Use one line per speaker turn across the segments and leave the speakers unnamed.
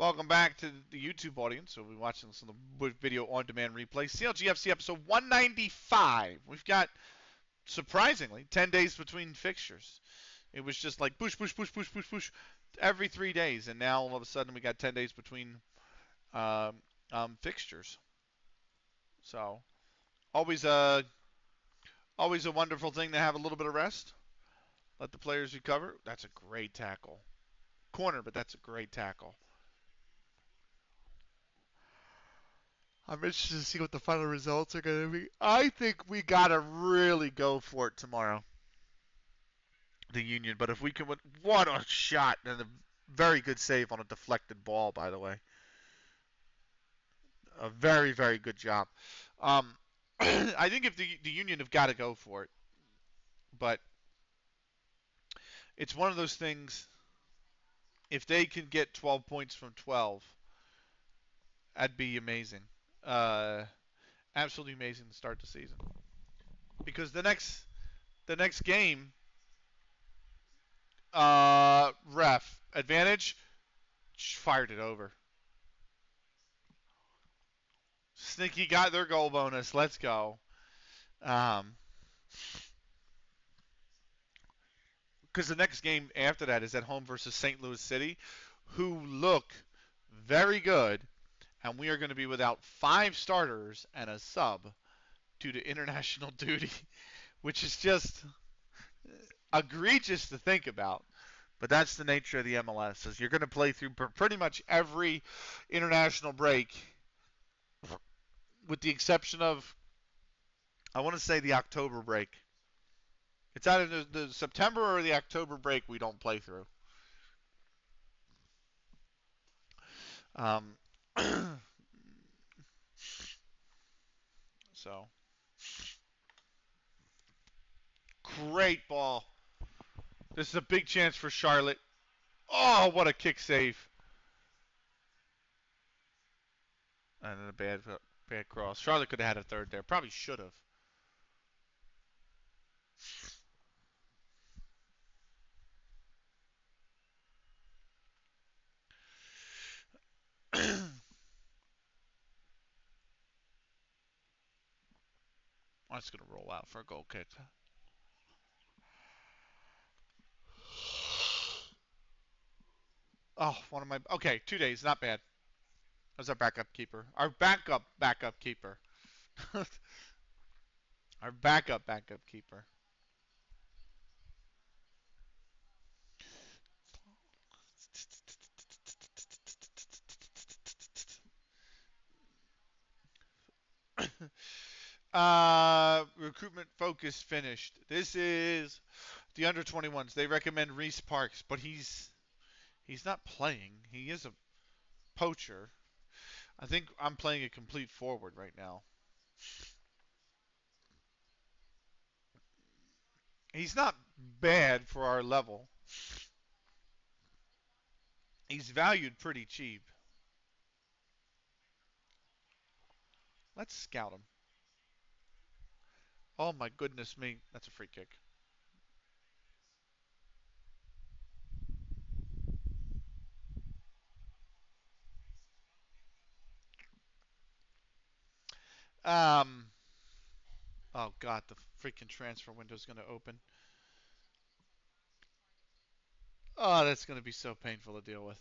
Welcome back to the YouTube audience. So we're watching this on the video on demand replay. CLG FC episode 195. We've got, surprisingly, 10 days between fixtures. It was just like push, push, push, push, push, push every 3 days. And now all of a sudden we got 10 days between fixtures. So always a wonderful thing to have a little bit of rest. Let the players recover. That's a great tackle. Corner, but that's a great tackle. I'm interested to see what the final results are going to be. I think we got to really go for it tomorrow, the Union. But if we can win, what a shot. And a very good save on a deflected ball, by the way. A very, very good job. I think if the Union have got to go for it. But it's one of those things, if they can get 12 points from 12, that'd be amazing. Absolutely amazing to start the season. Because the next game, ref advantage, fired it over. Sneaky got their goal bonus. Let's go. Because the next game after that is at home versus St. Louis City, who look very good, and we are going to be without 5 starters and a sub due to international duty, which is just egregious to think about. But that's the nature of the MLS, is you're going to play through pretty much every international break, with the exception of, I want to say, the October break. It's either the September or the October break we don't play through. So, great ball. This is a big chance for Charlotte. Oh, what a kick save. And then a bad cross. Charlotte could have had a third there. Probably should have. That's going to roll out for a goal kick. Oh, one of my... Okay, 2 days. Not bad. That's our backup keeper. Our backup keeper. Our backup keeper. Recruitment focus finished. This is the under 21s. They recommend Reese Parks, but he's not playing. He is a poacher. I think I'm playing a complete forward right now. He's not bad for our level. He's valued pretty cheap. Let's scout him. Oh my goodness me. That's a free kick. Oh god, the freaking transfer window is going to open. Oh, that's going to be so painful to deal with.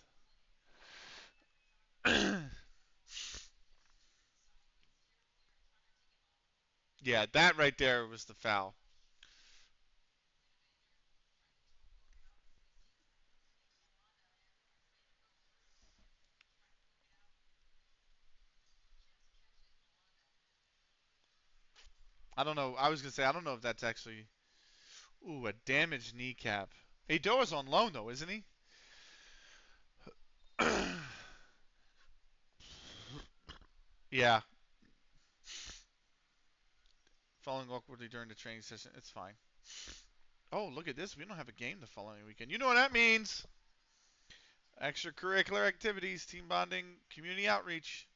Yeah, that right there was the foul. I don't know. I was going to say, I don't know if that's actually... Ooh, a damaged kneecap. Eidoa's on loan, though, isn't he? Yeah. Falling awkwardly during the training session. It's fine. Oh, look at this. We don't have a game the following weekend. You know what that means. Extracurricular activities, team bonding, community outreach.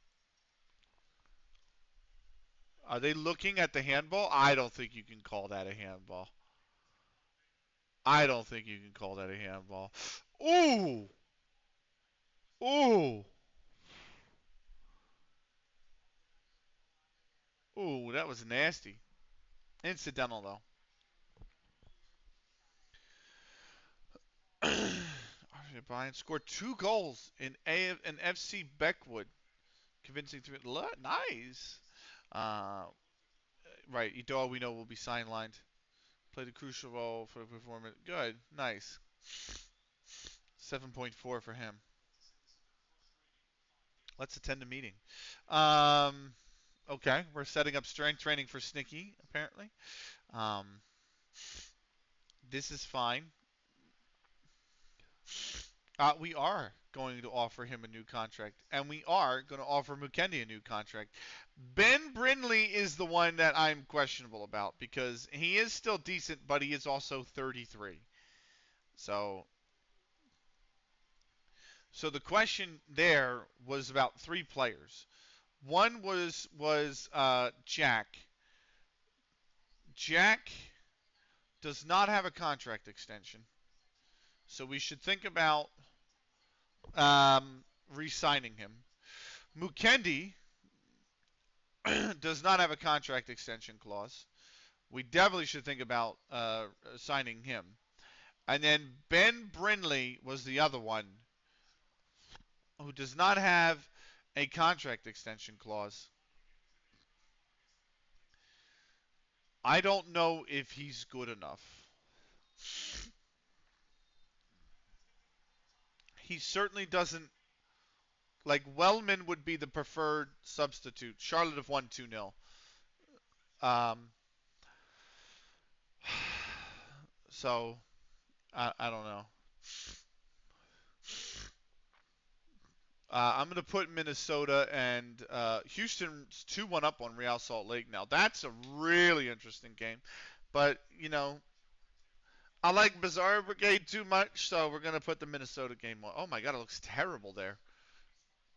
Are they looking at the handball? I don't think you can call that a handball. I don't think you can call that a handball. Ooh! Ooh! that was nasty. Incidental though. Brian scored 2 goals in FC Beckwood, convincing three. Nice. Uh, right, Ito we know will be sidelined. Played a crucial role for the performance. Good, nice. 7.4 for him. Let's attend the meeting. Um, okay, we're setting up strength training for Snicky apparently. Um, this is fine. We are going to offer him a new contract, and we are going to offer Mukendi a new contract. Ben Brindley is the one that I'm questionable about because he is still decent, but he is also 33. So, so the question there was about 3 players. One was Jack. Jack does not have a contract extension, so we should think about re-signing him. Mukendi does not have a contract extension clause. We definitely should think about signing him. And then Ben Brindley was the other one who does not have a contract extension clause. I don't know if he's good enough. He certainly doesn't. Like, Wellman would be the preferred substitute. Charlotte have won 2-0. Um, so, I don't know. I'm going to put Minnesota and Houston's 2-1 up on Real Salt Lake now. That's a really interesting game. But, I like Bizarre Brigade too much, so we're going to put the Minnesota game on. Oh my God, it looks terrible there.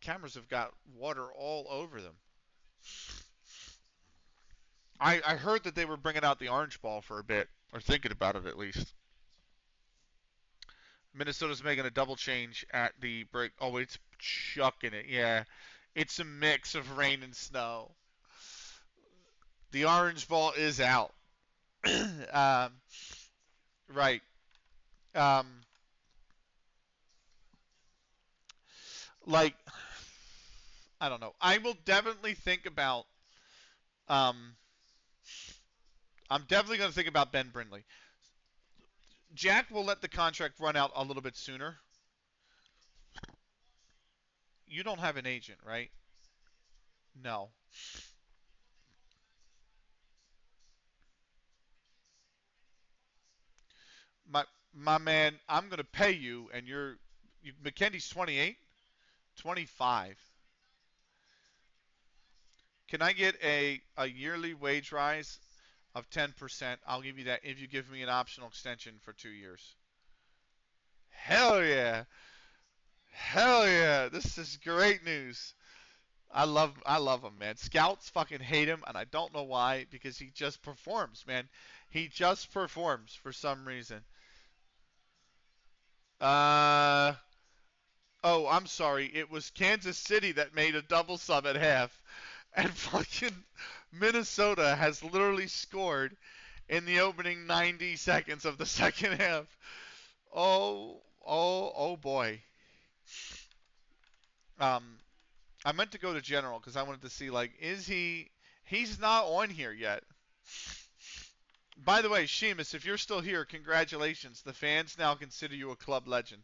Cameras have got water all over them. I heard that they were bringing out the orange ball for a bit, or thinking about it at least. Minnesota's making a double change at the break. Oh, it's chucking it. Yeah. It's a mix of rain and snow. The orange ball is out. Right. Um, like, I don't know. I will definitely think about. Um, I'm definitely going to think about Ben Brindley. Jack will let the contract run out a little bit sooner. You don't have an agent, right? No. My man, I'm going to pay you, and McKendy's 28, 25. Can I get a yearly wage rise of 10%? I'll give you that if you give me an optional extension for 2 years. Hell yeah. Hell yeah. This is great news. I love him, man. Scouts fucking hate him, and I don't know why, because he just performs, man. He just performs for some reason. Uh oh, I'm sorry. It was Kansas City that made a double sub at half. And fucking Minnesota has literally scored in the opening 90 seconds of the second half. Oh boy. Um, I meant to go to general because I wanted to see, like, is he? He's not on here yet. By the way, Sheamus, if you're still here, congratulations. The fans now consider you a club legend.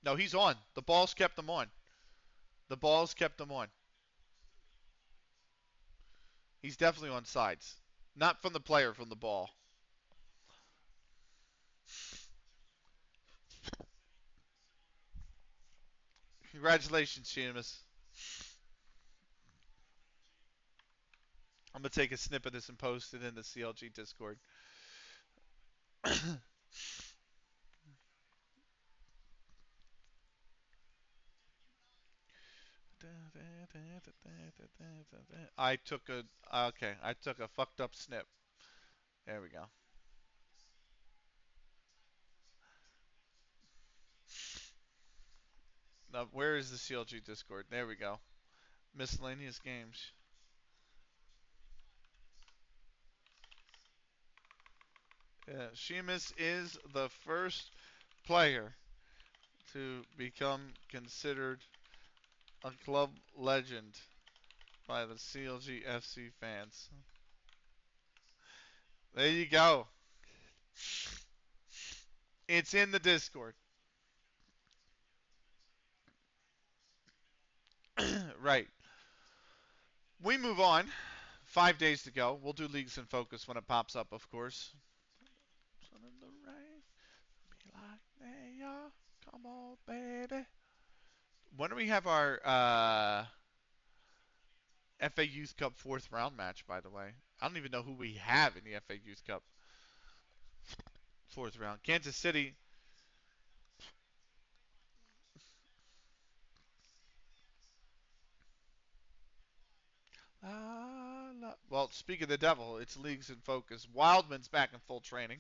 No, he's on. The balls kept him on. The balls kept him on. He's definitely on sides. Not from the player, from the ball. Congratulations, Sheamus. I'm gonna take a snip of this and post it in the CLG Discord. I took a okay. I took a fucked up snip. There we go. Now, where is the CLG Discord? There we go. Miscellaneous games. Sheamus is the first player to become considered a club legend by the CLG FC fans. There you go. It's in the Discord. Right. We move on. 5 days to go. We'll do Leagues in Focus when it pops up, of course. Sun in the rain, be like Naya. Come on, baby. When do we have our FA Youth Cup fourth round match, by the way? I don't even know who we have in the FA Youth Cup fourth round. Kansas City. Well, speak of the devil, it's Leagues in Focus. Wildman's back in full training.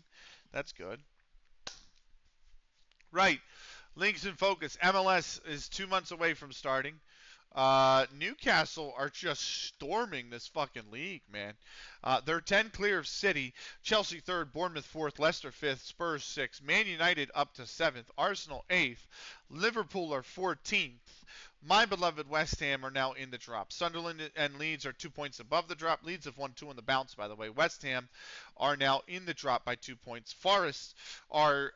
That's good. Right. Leagues in Focus. MLS is 2 months away from starting. Newcastle are just storming this fucking league, man. They're 10 clear of City, Chelsea third, Bournemouth fourth, Leicester fifth, Spurs sixth, Man United up to seventh, Arsenal eighth, Liverpool are 14th. My beloved West Ham are now in the drop. Sunderland and Leeds are 2 points above the drop. Leeds have won 2 on the bounce, by the way. West Ham are now in the drop by 2 points. Forest are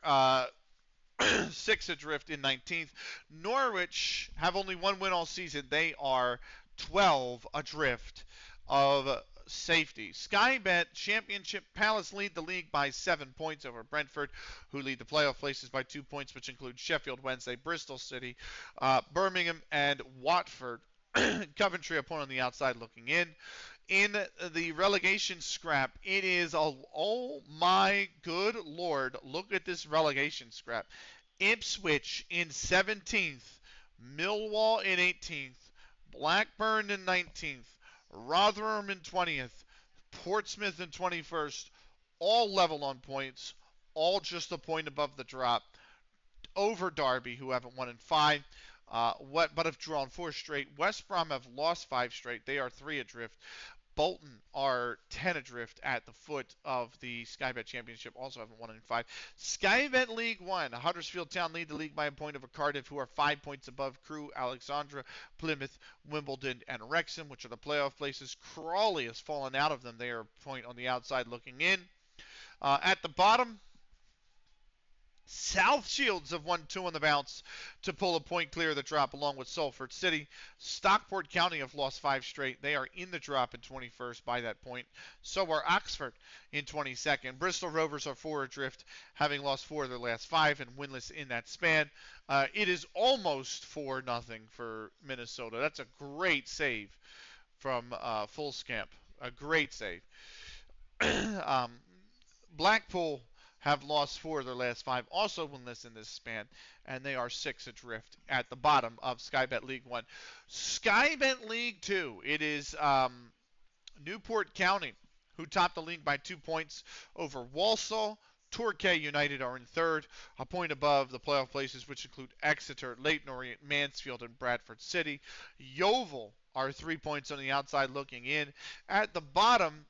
6 adrift in 19th. Norwich have only 1 win all season. They are 12 adrift of safety. Sky Bet Championship. Palace lead the league by 7 points over Brentford, who lead the playoff places by 2 points, which include Sheffield Wednesday, Bristol City, Birmingham, and Watford. Coventry opponent on the outside looking in. In the relegation scrap, it is oh my good lord, look at this relegation scrap. Ipswich in 17th, Millwall in 18th, Blackburn in 19th, Rotherham in 20th, Portsmouth in 21st, all level on points, all just a point above the drop. Over Derby, who haven't won in 5, but have drawn 4 straight. West Brom have lost 5 straight. They are 3 adrift. Bolton are 10 adrift at the foot of the Sky Bet Championship, also haven't won in 5. Sky Bet League 1, Huddersfield Town lead the league by a point over Cardiff, who are 5 points above Crewe, Alexandra, Plymouth, Wimbledon, and Wrexham, which are the playoff places. Crawley has fallen out of them. They are a point on the outside looking in. At the bottom, South Shields have won 2 on the bounce to pull a point clear of the drop, along with Salford City. Stockport County have lost 5 straight. They are in the drop in 21st by that point. So are Oxford in 22nd. Bristol Rovers are 4 adrift, having lost 4 of their last 5 and winless in that span. It is almost 4-0 for Minnesota. That's a great save from Fullscamp. A great save. Blackpool have lost 4 of their last 5, also winless in this span, and they are 6 adrift at the bottom of Sky Bet League 1. Sky Bet League 2, it is Newport County, who topped the league by 2 points over Walsall. Torquay United are in third, a point above the playoff places, which include Exeter, Leyton Orient, Mansfield, and Bradford City. Yeovil are 3 points on the outside looking in. At the bottom,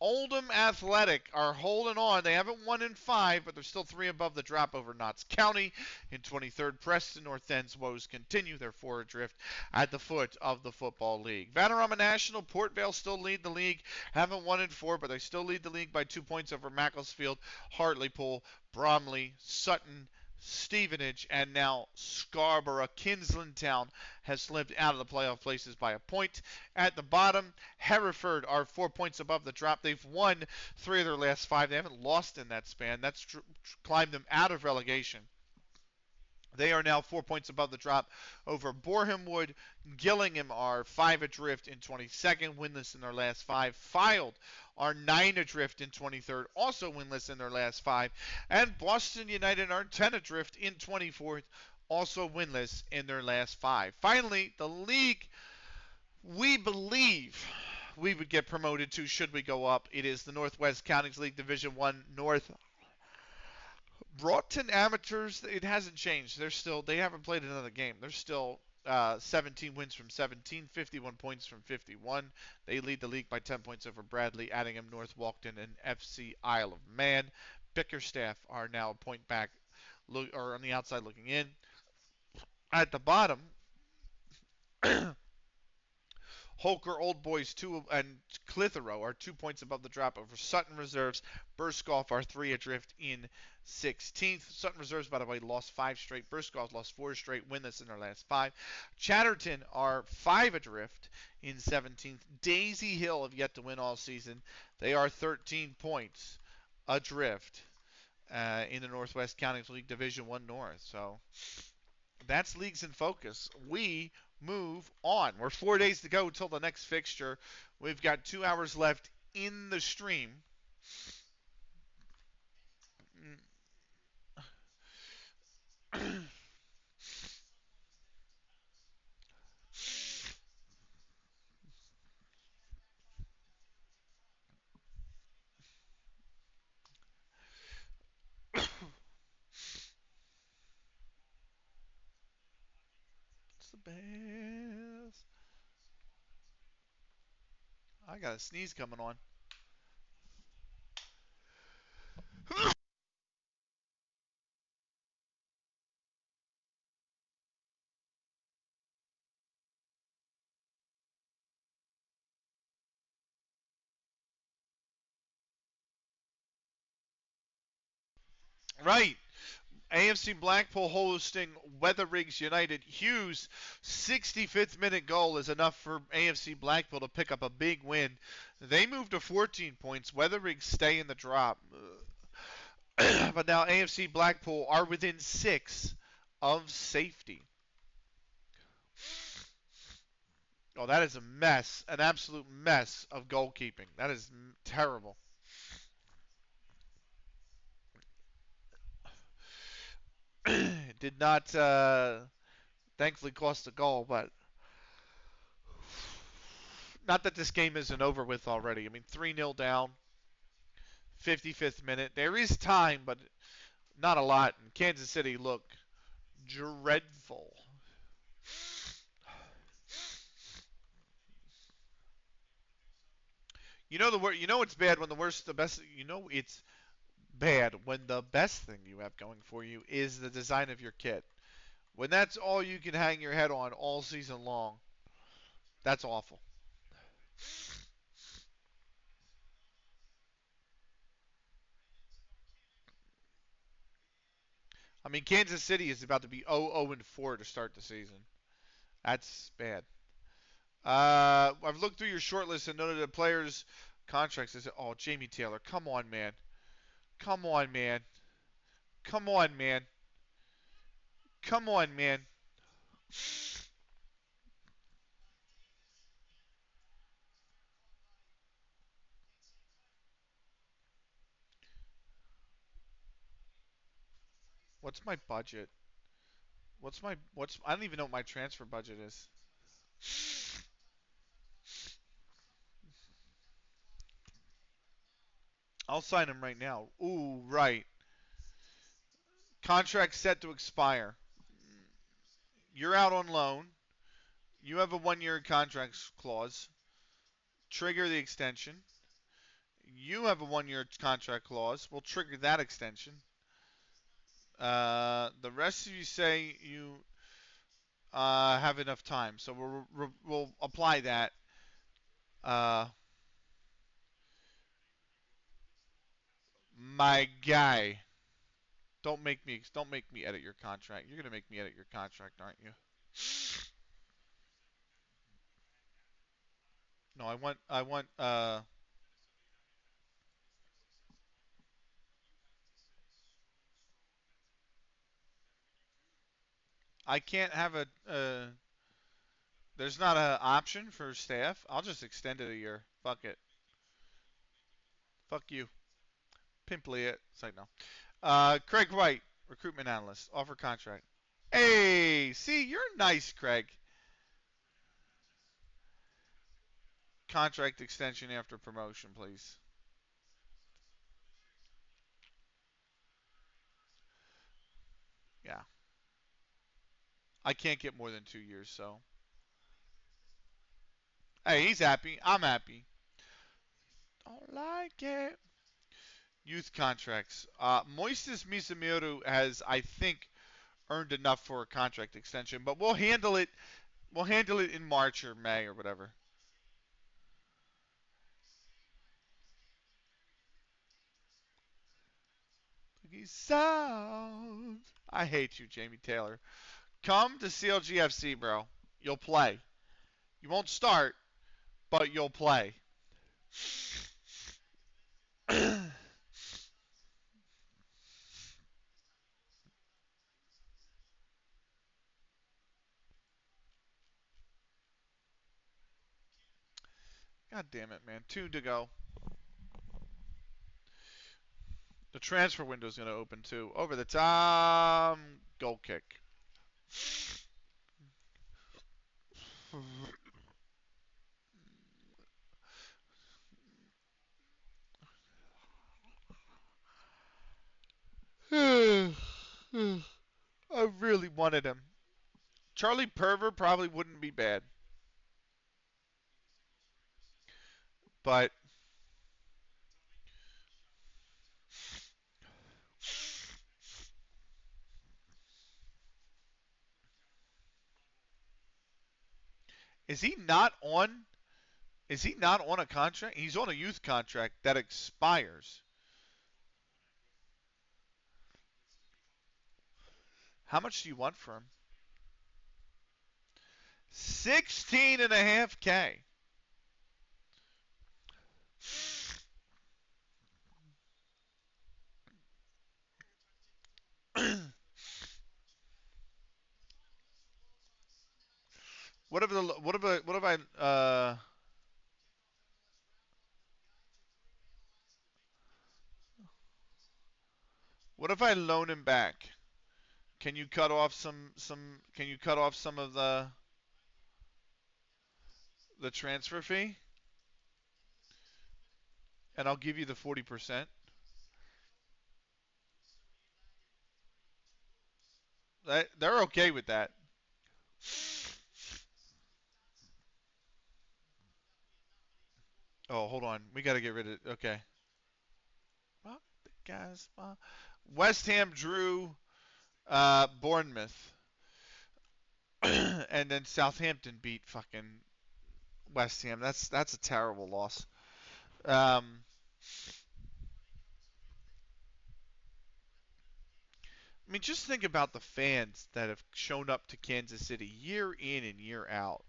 Oldham Athletic are holding on. They haven't won in 5, but they're still 3 above the drop over Notts County. In 23rd, Preston North End's woes continue. They're 4 adrift at the foot of the Football League. Vanarama National, Port Vale still lead the league. Haven't won in 4, but they still lead the league by 2 points over Macclesfield, Hartlepool, Bromley, Sutton, Stevenage, and now Scarborough. Kinsland Town has slipped out of the playoff places by a point. At the bottom, Hereford are 4 points above the drop. They've won 3 of their last 5. They haven't lost in that span. That's climbed them out of relegation. They are now 4 points above the drop over Boreham Wood. Gillingham are 5 adrift in 22nd, winless in their last 5. Fylde are 9 adrift in 23rd, also winless in their last 5. And Boston United are 10 adrift in 24th, also winless in their last 5. Finally, the league we believe we would get promoted to should we go up. It is the Northwest Counties League Division 1 North. Broughton Amateurs, it hasn't changed. They haven't played another game. They're still 17 wins from 17, 51 points from 51. They lead the league by 10 points over Bradley, Addingham, North Walkden, and FC Isle of Man. Bickerstaff are now a point back, or on the outside looking in. At the bottom, Holker, Old Boys, and Clitheroe are 2 points above the drop over Sutton Reserves. Burskoff are 3 adrift in 16th. Sutton Reserves, by the way, lost 5 straight. Burskoff lost 4 straight, winless in their last 5. Chatterton are 5 adrift in 17th. Daisy Hill have yet to win all season. They are 13 points adrift in the Northwest Counties League Division 1 North. So that's Leagues in Focus. We move on. We're 4 days to go until the next fixture. We've got 2 hours left in the stream. It's the best. I got a sneeze coming on. Right. AFC Blackpool hosting Weatherigs United. Hughes' 65th minute goal is enough for AFC Blackpool to pick up a big win. They move to 14 points. Weatherigs stay in the drop. But now AFC Blackpool are within 6 of safety. Oh, that is a mess. An absolute mess of goalkeeping. That is terrible. Did not, thankfully, cost a goal, but not that this game isn't over with already. I mean, 3-0 down, 55th minute. There is time, but not a lot. And Kansas City look dreadful. You know it's bad when the worst, the best. You know it's bad when the best thing you have going for you is the design of your kit. When that's all you can hang your head on all season long, that's awful. I mean, Kansas City is about to be 0-4 to start the season. That's bad. I've looked through your short list and noted the players' contracts. I said, oh, Jamie Taylor, come on, man. Come on, man. Come on, man. Come on, man. What's my budget? I don't even know what my transfer budget is. I'll sign him right now. Ooh, right. Contract set to expire. You're out on loan. You have a 1 year contract clause. Trigger the extension. You have a 1 year contract clause. We'll trigger that extension. The rest of you say you have enough time, so we'll apply that. Uh, my guy, don't make me edit your contract. You're gonna make me edit your contract, aren't you? No, I want. I can't have a. There's not an option for staff. I'll just extend it a year. Fuck it. Fuck you. Pimply it. It's like no. Craig White, recruitment analyst, offer contract. Hey, see, you're nice, Craig. Contract extension after promotion, please. Yeah. I can't get more than 2 years, so. Hey, he's happy. I'm happy. Don't like it. Youth contracts. Moises Mizamiru has, I think, earned enough for a contract extension, but we'll handle it. We'll handle it in March or May or whatever. Sound. I hate you, Jamie Taylor. Come to CLG FC, bro. You'll play. You won't start, but you'll play. God damn it, man. 2 to go. The transfer window is going to open too. Over the top. Goal kick. I really wanted him. Charlie Perver probably wouldn't be bad. But is he not on a contract? He's on a youth contract that expires. How much do you want for him? 16.5K. what if I loan him back? Can you cut off some can you cut off some of the transfer fee? And I'll give you the 40%. They're okay with that. Oh, hold on. We got to get rid of. Okay. Well, the guys. West Ham drew Bournemouth, and then Southampton beat fucking West Ham. That's a terrible loss. Um, I mean, just think about the fans that have shown up to Kansas City year in and year out.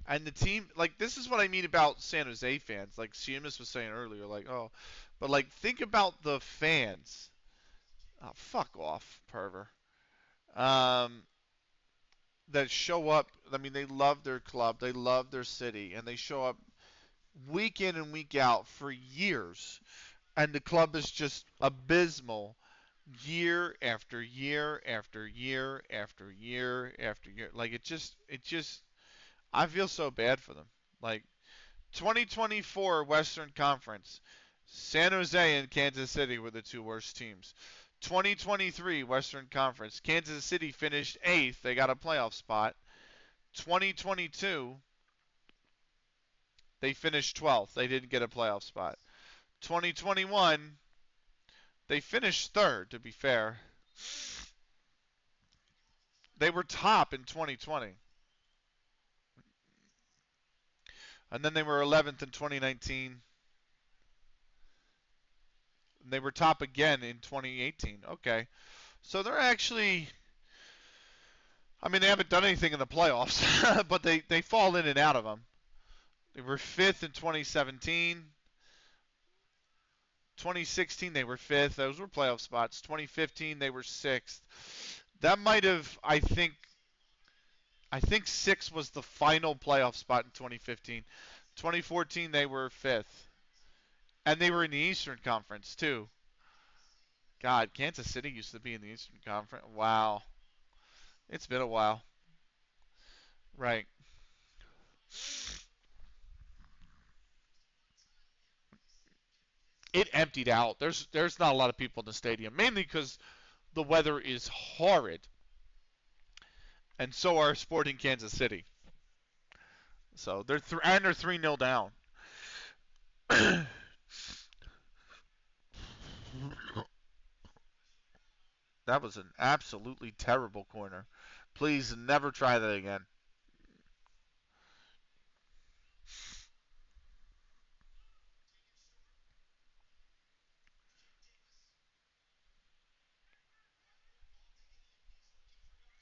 And the team, like, this is what I mean about San Jose fans. Like Seamus was saying earlier, like, oh, but like, think about the fans. Oh, fuck off, perver. Um, that show up. I mean, they love their club, they love their city, and they show up week in and week out for years. And the club is just abysmal year after year after year after year after year. Like I feel so bad for them. Like 2024 Western Conference, San Jose and Kansas City were the two worst teams. 2023 Western Conference, Kansas City finished 8th. They got a playoff spot. 2022, they finished 12th. They didn't get a playoff spot. 2021, they finished 3rd, to be fair. They were top in 2020. And then they were 11th in 2019. And they were top again in 2018. Okay. So they're actually, I mean, they haven't done anything in the playoffs, but they fall in and out of them. They were 5th in 2017. 2016 they were 5th. Those were playoff spots. 2015 they were 6th. That might have, I think 6 was the final playoff spot in 2015. 2014 they were 5th. And they were in the Eastern Conference too. God, Kansas City used to be in the Eastern Conference. Wow. It's been a while. Right. It emptied out. There's not a lot of people in the stadium, mainly because the weather is horrid. and so are Sporting Kansas City. So they're 3-0 down. That was an absolutely terrible corner. Please never try that again.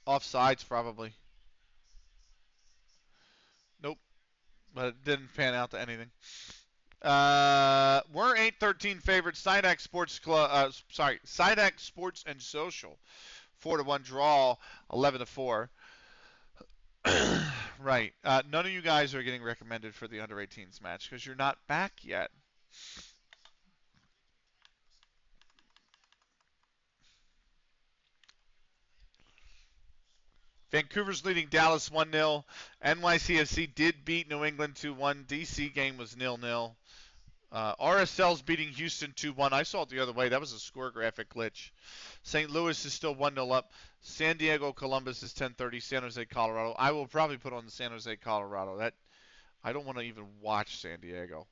Offsides probably. Nope, but it didn't pan out to anything. We're 8-13 favorites. Sidex Sports Club. Sidex Sports and Social. 4-1 draw. 11-4. Right. None of you guys are getting recommended for the under 18s match because you're not back yet. Vancouver's leading Dallas 1-0. NYCFC did beat New England 2-1. DC game was 0-0. RSL's beating Houston 2-1. I saw it the other way. That was a score graphic glitch. St. Louis is still 1-0 up. San Diego Columbus is 10:30. San Jose Colorado. I will probably put on the San Jose Colorado. That I don't want to even watch San Diego.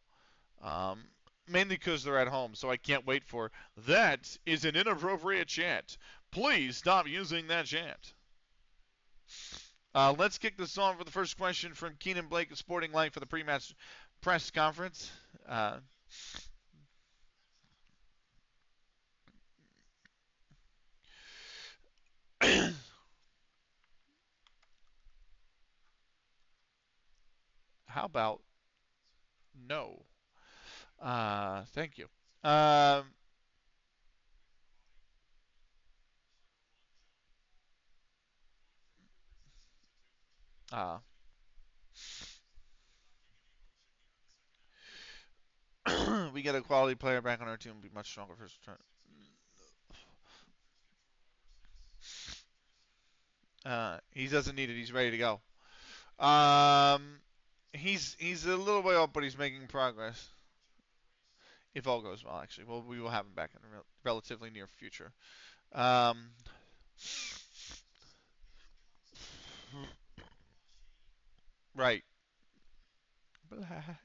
Um, Mainly because they're at home, so I can't wait for that is an inappropriate chant. Please stop using that chant. Let's kick this on for the first question from Keenan Blake of Sporting Life for the pre-match press conference. How about no? Thank you. Um, uh, we get a quality player back on our team, will be much stronger for his return. He doesn't need it. He's ready to go. Um, he's a little way off, but he's making progress. If all goes well, actually, well, we will have him back in the relatively near future. Um, right. Black.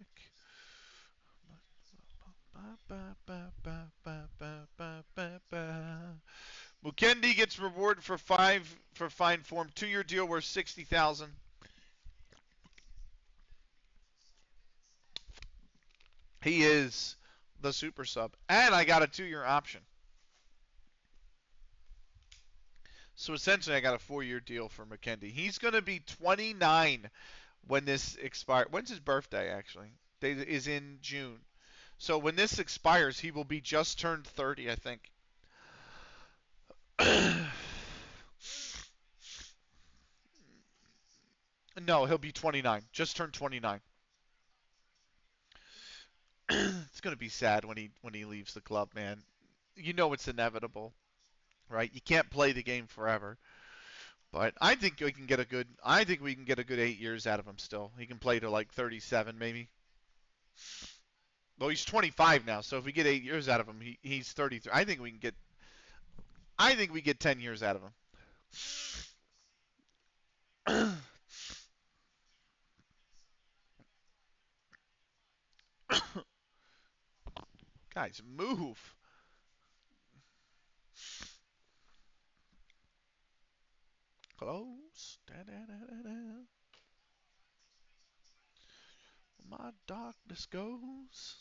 Mukendi gets rewarded for fine form. 2-year deal worth 60,000. He is the super sub, and I got a 2-year option. So essentially, I got a 4-year deal for McKendy. He's going to be 29 when this expires. When's his birthday, actually? Is in June. So when this expires, he will be just turned 30, I think. No, he'll be 29. Just turned 29. It's going to be sad when he leaves the club, man. You know it's inevitable, right? You can't play the game forever. But I think we can get a good. I think we can get a good 8 years out of him still. He can play to like 37 maybe. Well, he's 25 now, so if we get 8 years out of him, he's 33. I think we can get. I think we get 10 years out of him. Guys, move. Close. Da-da-da-da-da. My darkness goes.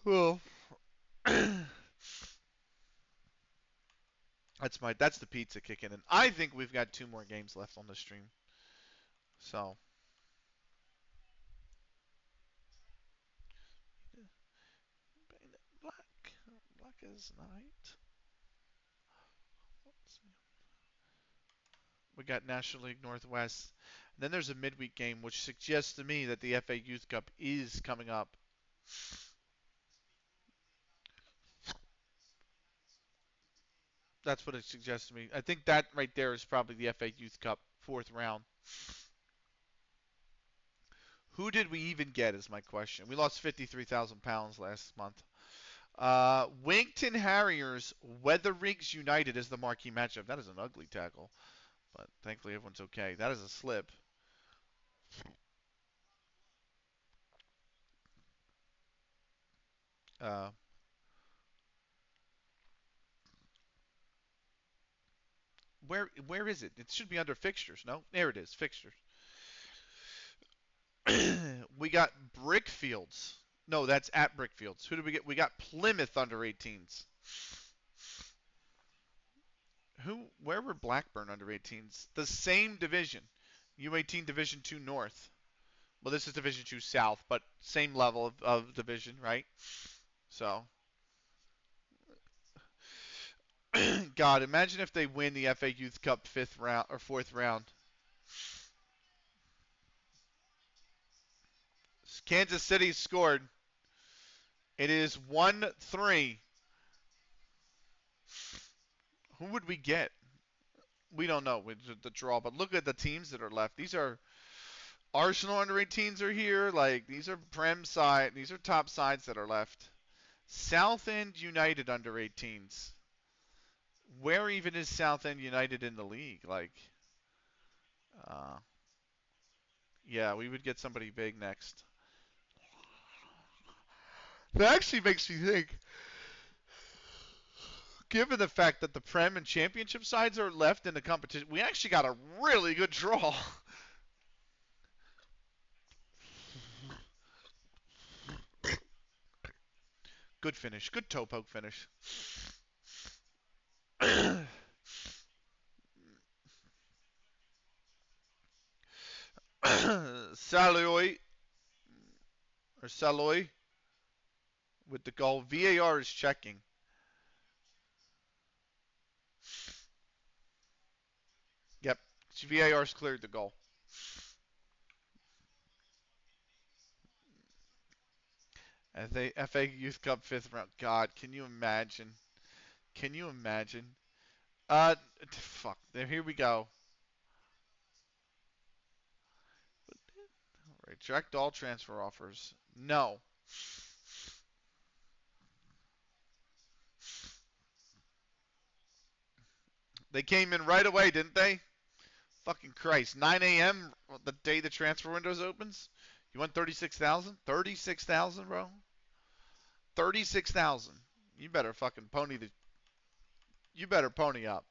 Well, that's the pizza kicking in. I think we've got 2 more games left on the stream. So black, black as night. We got National League Northwest. And then there's a midweek game, which suggests to me that the FA Youth Cup is coming up. That's what it suggests to me. I think that right there is probably the FA Youth Cup 4th round. Who did we even get is my question. We lost 53,000 pounds last month. Wington Harriers, Weatherigs United is the marquee matchup. That is an ugly tackle, but thankfully everyone's okay. That is a slip. Uh, where is it? It should be under fixtures. No, there it is. Fixtures. We got Brickfields. No, that's at Brickfields. Who did we get? We got Plymouth under 18s. Who? Where were Blackburn under 18s? The same division. U18 Division 2 North. Well, this is Division 2 South, but same level of division, right? So, God, imagine if they win the FA Youth Cup fifth round or fourth round. Kansas City scored. It is 1-3. Who would we get? We don't know with the draw, but look at the teams that are left. These are Arsenal under 18s are here. Like these are Prem side. These are top sides that are left. Southend United under 18s. Where even is Southend United in the league? Like, uh, yeah, we would get somebody big next. That actually makes me think. Given the fact that the Prem and Championship sides are left in the competition, we actually got a really good draw. Good finish. Good toe poke finish. Saloy or Saloy with the goal. VAR is checking. Yep, VAR's cleared the goal. FA Youth Cup fifth round. God, can you imagine? Can you imagine? Fuck. There, here we go. Reject all transfer offers. No. They came in right away, didn't they? Fucking Christ. 9 a.m. the day the transfer window opens? You want 36,000? 36,000, bro? 36,000. You better fucking pony the. You better pony up.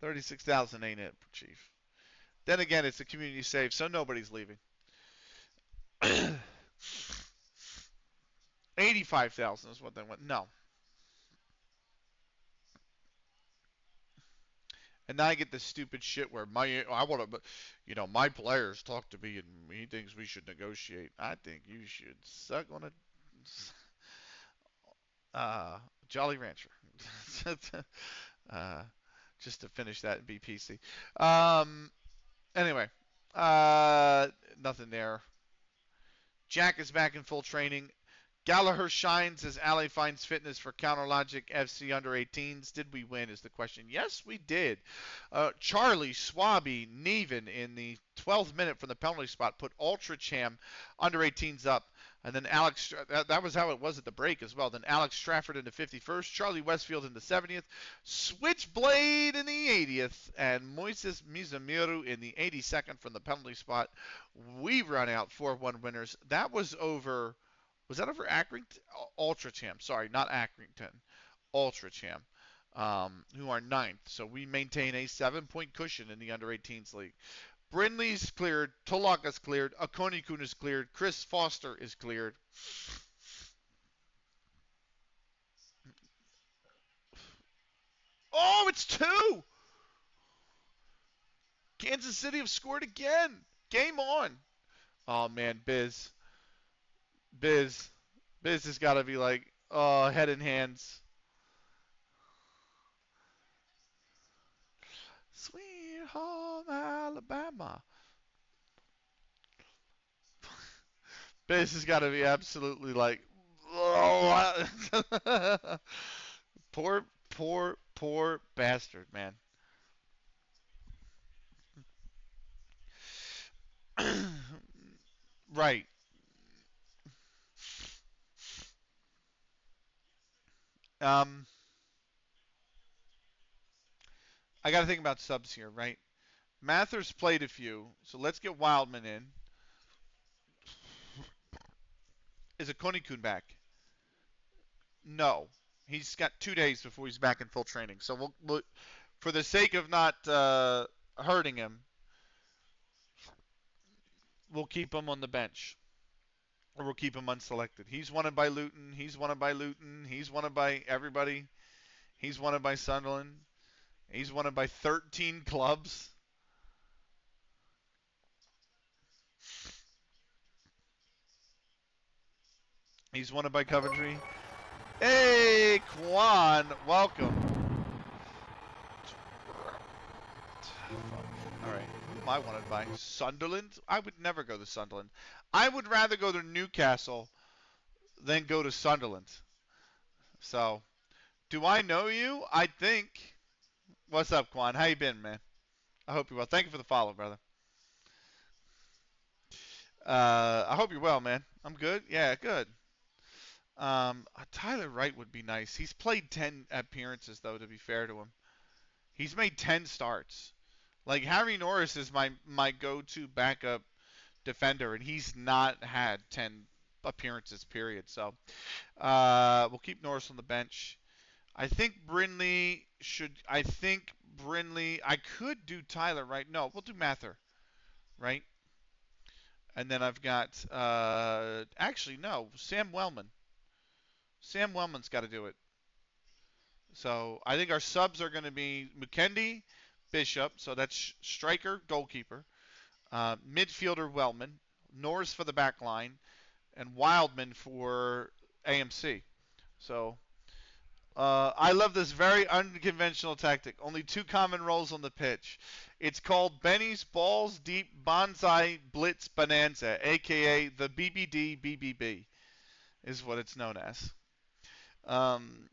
36,000 ain't it, Chief. Then again, it's a community save, so nobody's leaving. 85,000 is what they want. No. And now I get this stupid shit where I want to, my players talk to me and he thinks we should negotiate. I think you should suck on a Jolly Rancher. uh, just to finish that and be PC. Anyway, nothing there. Jack is back in full training. Gallagher shines as Alley finds fitness for CounterLogic FC under 18s. Did we win is the question. Yes, we did. Charlie, Swaby, Neven in the 12th minute from the penalty spot put Ultra Cham under 18s up. And then Alex, that was how it was at the break as well. Then Alex Strafford in the 51st, Charlie Westfield in the 70th, Switchblade in the 80th, and Moises Mizamiru in the 82nd from the penalty spot. We run out 4-1 winners. That was over. Was that over Accrington? Ultra Champ. Sorry, not Accrington. Ultra Champ, who are ninth. So we maintain a 7-point cushion in the under 18s league. Brindley's cleared. Tolaka's cleared. Akonikun is cleared. Chris Foster is cleared. Oh, it's two! Kansas City have scored again. Game on. Oh, man, Biz. Biz. Biz has got to be like, oh, head and hands. Sweet home Alabama. Biz has got to be absolutely like, oh, poor, poor, poor bastard, man. Right. Um, I got to think about subs here, right? Mathers played a few, so let's get Wildman in. Is a Konikun back? No. He's got 2 days before he's back in full training. So we'll for the sake of not hurting him, we'll keep him on the bench. Or we'll keep him unselected. He's wanted by Luton. He's wanted by Luton. He's wanted by everybody. He's wanted by Sunderland. He's wanted by 13 clubs. He's wanted by Coventry. Hey, Kwan, welcome. All right, who am I wanted by? Sunderland? I would never go to Sunderland. I would rather go to Newcastle than go to Sunderland. So, do I know you? I think. What's up, Kwan? How you been, man? I hope you're well. Thank you for the follow, brother. I hope you're well, man. I'm good. Yeah, good. Tyler Wright would be nice. He's played 10 appearances, though, to be fair to him. He's made 10 starts. Like, Harry Norris is my go-to backup defender, and he's not had 10 appearances, period. So, we'll keep Norris on the bench. I think Brinley, I could do Tyler Wright. No, we'll do Mather, right? And then I've got, actually, no, Sam Wellman. Sam Wellman's got to do it. So I think our subs are going to be Mukendi, Bishop, so that's striker, goalkeeper, midfielder Wellman, Norris for the back line, and Wildman for AMC. So I love this very unconventional tactic. Only two common roles on the pitch. It's called Benny's Balls Deep Bonsai Blitz Bonanza, aka the BBD BBB, is what it's known as. Um,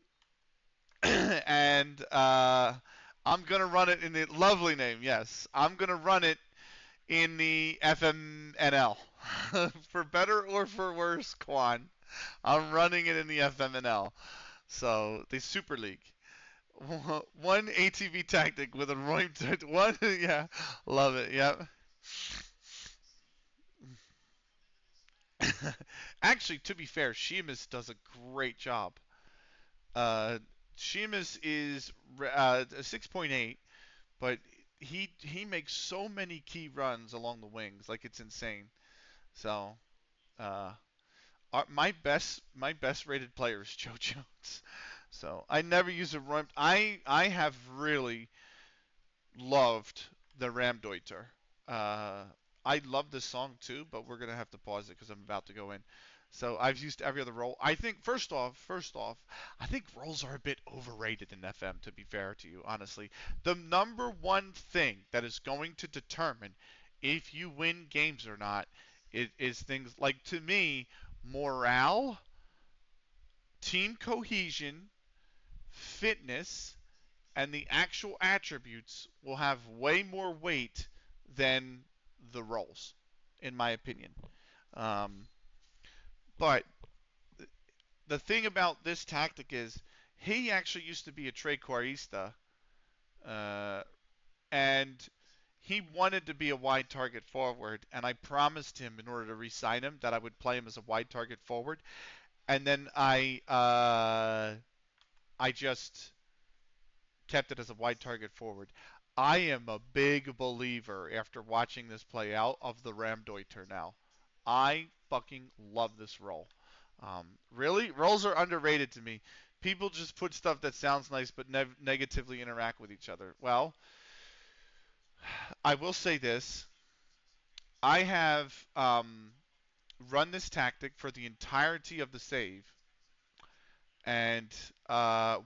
and I'm gonna run it in the lovely name. Yes, I'm gonna run it in the FMNL. For better or for worse, Quan, I'm running it in the FMNL. So the Super League. One ATV tactic with a one. Yeah, love it. Yep. Actually, to be fair, Sheamus does a great job. Uh, Sheamus is 6.8, but he makes so many key runs along the wings, like it's insane. So, uh, my best rated player is Joe Jones. So I never use a run. I have really loved the Ramdeuter. Uh, I love this song too, but we're gonna have to pause it because I'm about to go in. So I've used every other role. I think first off, I think roles are a bit overrated in FM. To be fair to you, honestly, the number one thing that is going to determine if you win games or not is things like, to me, morale, team cohesion, fitness, and the actual attributes will have way more weight than the roles, in my opinion. Um, but the thing about this tactic is he actually used to be a trequartista, uh, and he wanted to be a wide target forward, and I promised him in order to re-sign him that I would play him as a wide target forward, and then I just kept it as a wide target forward. I am a big believer after watching this play out of the Ramdeuter now. I fucking love this role. Really, roles are underrated to me. People just put stuff that sounds nice but negatively interact with each other. Well, I will say this. I have run this tactic for the entirety of the save, and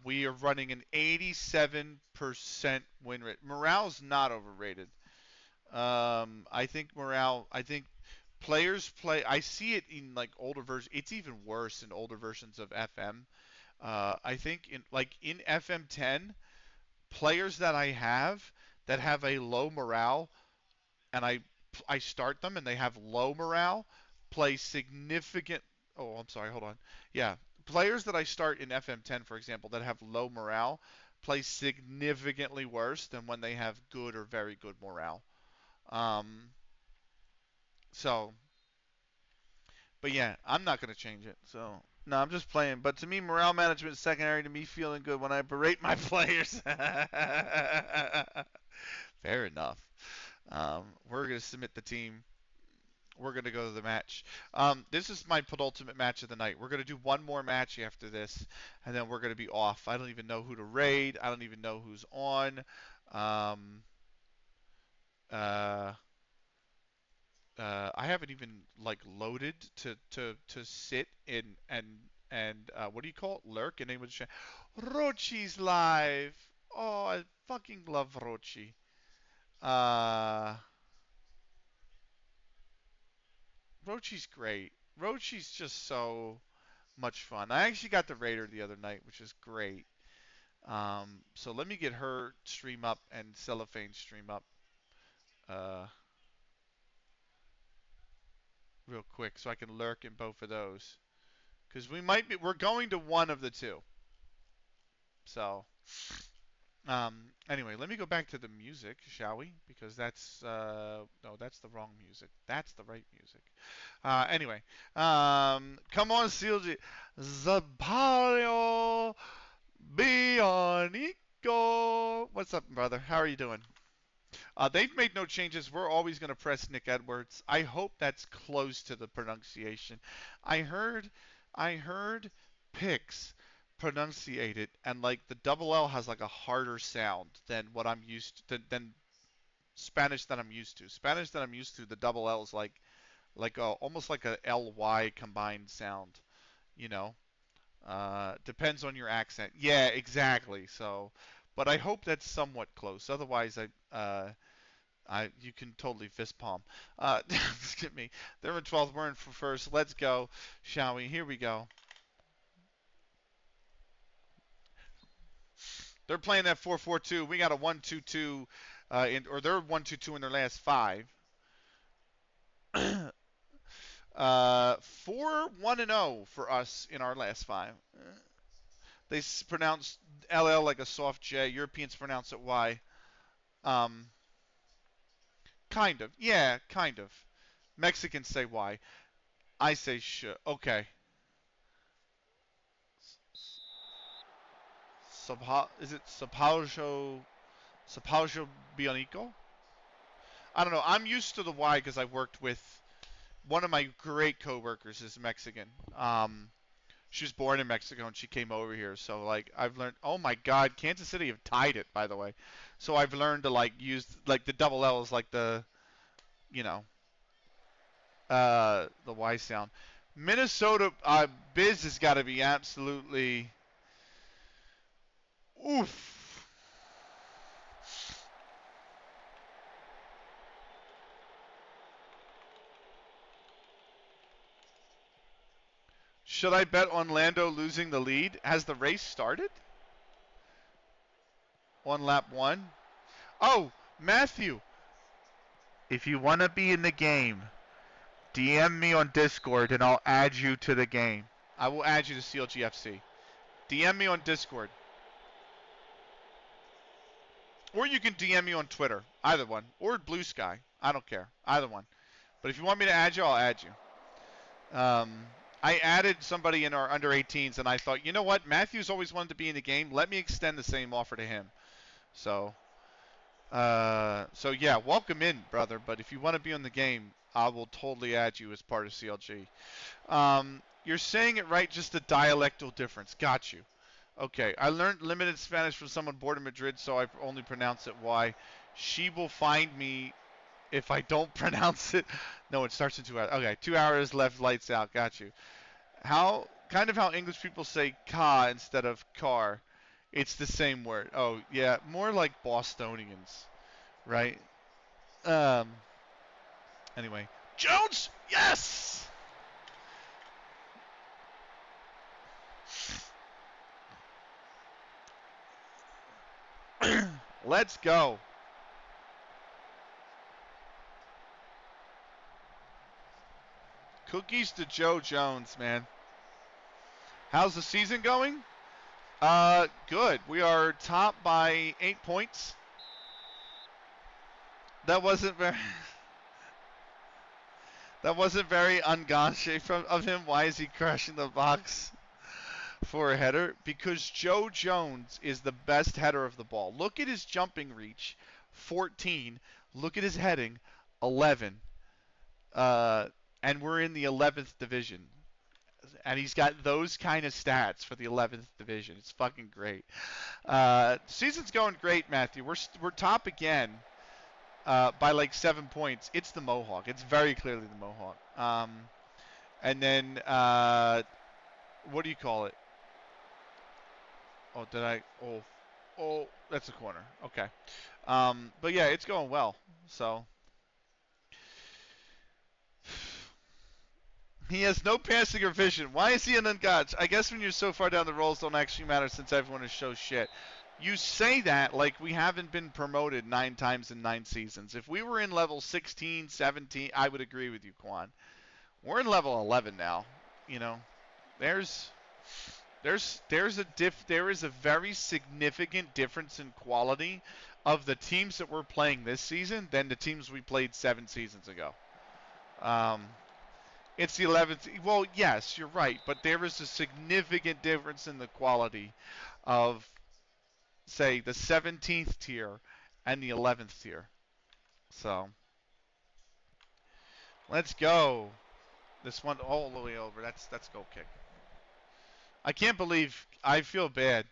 we are running an 87% win rate. Morale's not overrated. I think players play. I see it in like older versions. It's even worse in older versions of FM. I think in FM10, players that have a low morale, and I start them and they have low morale. play significant. Oh, I'm sorry. Hold on. Yeah, players that I start in FM10, for example, that have low morale, play significantly worse than when they have good or very good morale. Um, so, but yeah, I'm not gonna change it. So, no, I'm just playing. But to me, morale management is secondary to me feeling good when I berate my players. Fair enough. We're gonna submit the team. We're going to go to the match. This is my penultimate match of the night. We're going to do one more match after this, and then we're going to be off. I don't even know who to raid. I don't even know who's on. Um, uh, I haven't even like loaded to sit in and what do you call it? Lurk and anyone. Rochi's live. Oh, I fucking love Rochi. Uh, Rochi's great. Rochi's just so much fun. I actually got the Raider the other night, which is great. So let me get her stream up and Cellophane stream up uh, real quick so I can lurk in both of those. Because we're going to one of the two. So, anyway, let me go back to the music, shall we? Because no, that's the wrong music. That's the right music. Anyway, come on, CLG. Zapario Bionico. What's up, brother? How are you doing? They've made no changes. We're always going to press Nick Edwards. I hope that's close to the pronunciation. I heard, I heard Pix pronunciate it, and like the double L has like a harder sound than what I'm used to, than Spanish that I'm used to. Spanish that I'm used to, the double L is like almost like a LY combined sound. You know, depends on your accent. Yeah, exactly. So, but I hope that's somewhat close. Otherwise, you can totally fist palm. Excuse me. They're in 12th. We're in for first. Let's go, shall we? Here we go. They're playing that 4-4-2. We got a 1-2-2, or they're 1-2-2 in their last five. 4-1-0 for us in our last five. They pronounce LL like a soft J. Europeans pronounce it Y. Um, kind of. Yeah, kind of. Mexicans say Y. I say sh. Okay. Is it Sapaujo Bionico? I don't know. I'm used to the Y because I worked with one of my great coworkers is Mexican. She was born in Mexico and she came over here. So like I've learned. Oh my God, Kansas City have tied it by the way. So I've learned to like use like the double L is like the you know the Y sound. Minnesota Biz has got to be absolutely oof. Should I bet on Lando losing the lead? Has the race started? On lap one? Oh, Matthew, if you want to be in the game, DM me on Discord and I'll add you to the game. I will add you to CLG FC. DM me on Discord. Or you can DM me on Twitter. Either one. Or Blue Sky. I don't care. Either one. But if you want me to add you, I'll add you. I added somebody in our under 18s and I thought, you know what? Matthew's always wanted to be in the game. Let me extend the same offer to him. So yeah, welcome in, brother. But if you want to be on the game, I will totally add you as part of CLG. You're saying it right, just the dialectal difference. Got you. Okay, I learned limited Spanish from someone born in Madrid, so I only pronounce it Y. She will find me if I don't pronounce it. No, it starts in 2 hours. Okay, 2 hours left, lights out. Got you. How English people say car instead of car. It's the same word. Oh, yeah, more like Bostonians, right? Um, anyway. Jones! Yes! Let's go. Cookies to Joe Jones, man. How's the season going? Good. We are top by 8 points. That wasn't very. That wasn't very ungaunche of him. Why is he crashing the box for a header? Because Joe Jones is the best header of the ball. Look at his jumping reach, 14. Look at his heading, 11. And we're in the 11th division. And he's got those kind of stats for the 11th division. It's fucking great. Season's going great, Matthew. We're top again. By like 7 points. It's the Mohawk. It's very clearly the Mohawk. And then, what do you call it? Oh, did I? Oh, that's a corner. Okay. But yeah, it's going well. So. He has no passing or vision. Why is he an ungotch? I guess when you're so far down, the roles don't actually matter since everyone is so shit. You say that like we haven't been promoted 9 times in 9 seasons. If we were in level 16, 17, I would agree with you, Quan. We're in level 11 now. You know, there is a very significant difference in quality of the teams that we're playing this season than the teams we played 7 seasons ago. It's the 11th. Well, yes, you're right, but there is a significant difference in the quality of, say, the 17th tier and the 11th tier. So, let's go. This one all the way over. That's goal kick. I can't believe. I feel bad.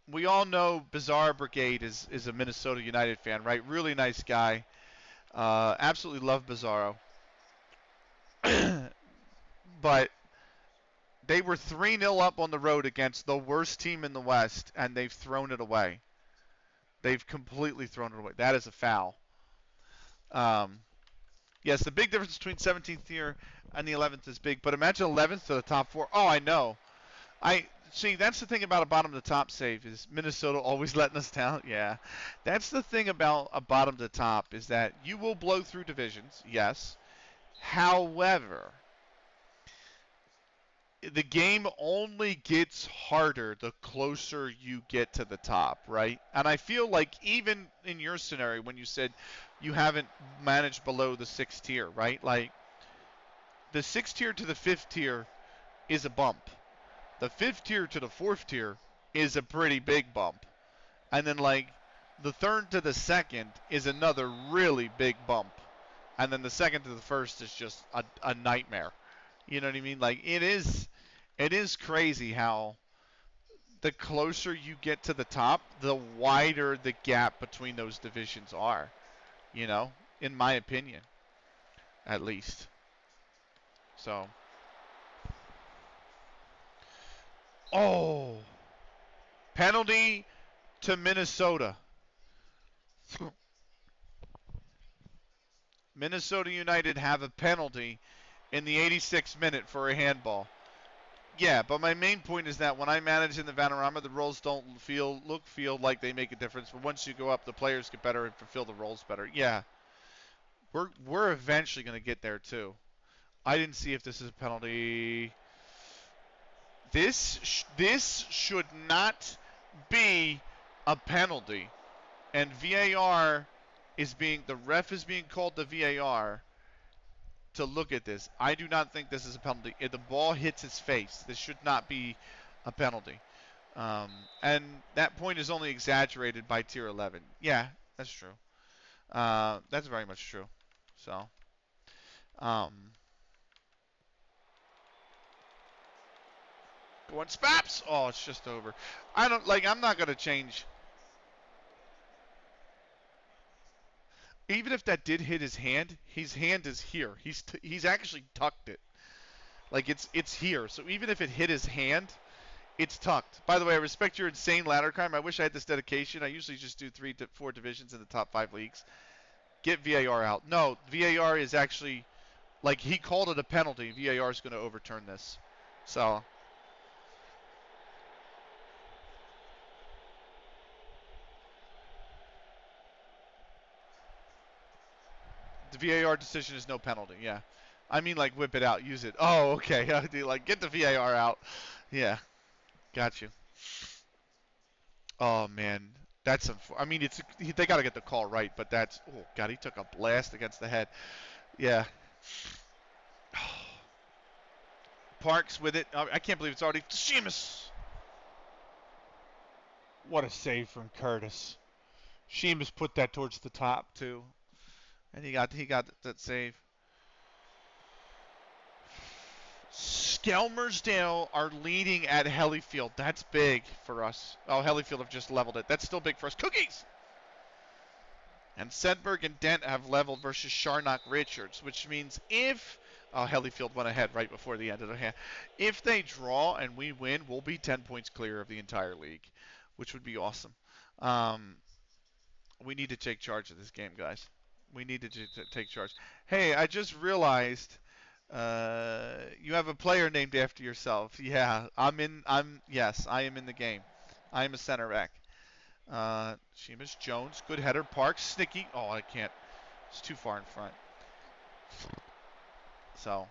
We all know Bizarre Brigade is a Minnesota United fan, right? Really nice guy. Absolutely love Bizarro. But they were 3-0 up on the road against the worst team in the West, and they've thrown it away. They've completely thrown it away. That is a foul. Yes, the big difference between 17th tier and the 11th is big, but imagine 11th to the top 4. Oh, I know. See, that's the thing about a bottom to top save is Minnesota always letting us down. Yeah. That's the thing about a bottom to top is that you will blow through divisions, yes. However, the game only gets harder the closer you get to the top, right? And I feel like even in your scenario when you said you haven't managed below the 6th tier, right? Like the 6th tier to the 5th tier is a bump. The 5th tier to the 4th tier is a pretty big bump. And then like the 3rd to the 2nd is another really big bump. And then the 2nd to the 1st is just a nightmare. You know what I mean? Like it is crazy how the closer you get to the top, the wider the gap between those divisions are. You know, in my opinion, at least. So. Oh. Penalty to Minnesota. Minnesota United have a penalty in the 86th minute for a handball. Yeah, but my main point is that when I manage in the Vanarama, the roles don't feel like they make a difference. But once you go up, the players get better and fulfill the roles better. Yeah, we're eventually going to get there too. I didn't see if this is a penalty. This should not be a penalty, and VAR the ref is being called to VAR to look at this. I do not think this is a penalty. If the ball hits his face, this should not be a penalty. And that point is only exaggerated by tier 11. Yeah, that's true. That's very much true. So, going Spaps. Oh, it's just over. I'm not gonna change. Even if that did hit his hand is here. He's actually tucked it. Like it's here. So even if it hit his hand, it's tucked. By the way, I respect your insane ladder climb. I wish I had this dedication. I usually just do 3 to 4 divisions in the top 5 leagues. Get VAR out. No, VAR is actually like he called it a penalty. VAR is going to overturn this. So the The VAR decision is no penalty. Yeah. I mean, like, whip it out, use it. Oh, okay. Like, get the VAR out. Yeah, got you. Oh man, that's I mean, they got to get the call right, but that's oh god, he took a blast against the head. Yeah. Parks with it. I can't believe it's already Sheamus. What a save from Curtis. Sheamus put that towards the top too, and he got that save. Skelmersdale are leading at Hellyfield. That's big for us. Oh, Hellyfield have just leveled it. That's still big for us. Cookies! And Sedberg and Dent have leveled versus Sharnock Richards, which means if Hellyfield went ahead right before the end of the hand. If they draw and we win, we'll be 10 points clear of the entire league, which would be awesome. We need to take charge of this game, guys. We need to take charge. Hey, I just realized you have a player named after yourself. Yeah, yes, I am in the game. I am a center back. Sheamus, Jones, good header. Parks, Snicky. Oh, I can't. It's too far in front. So.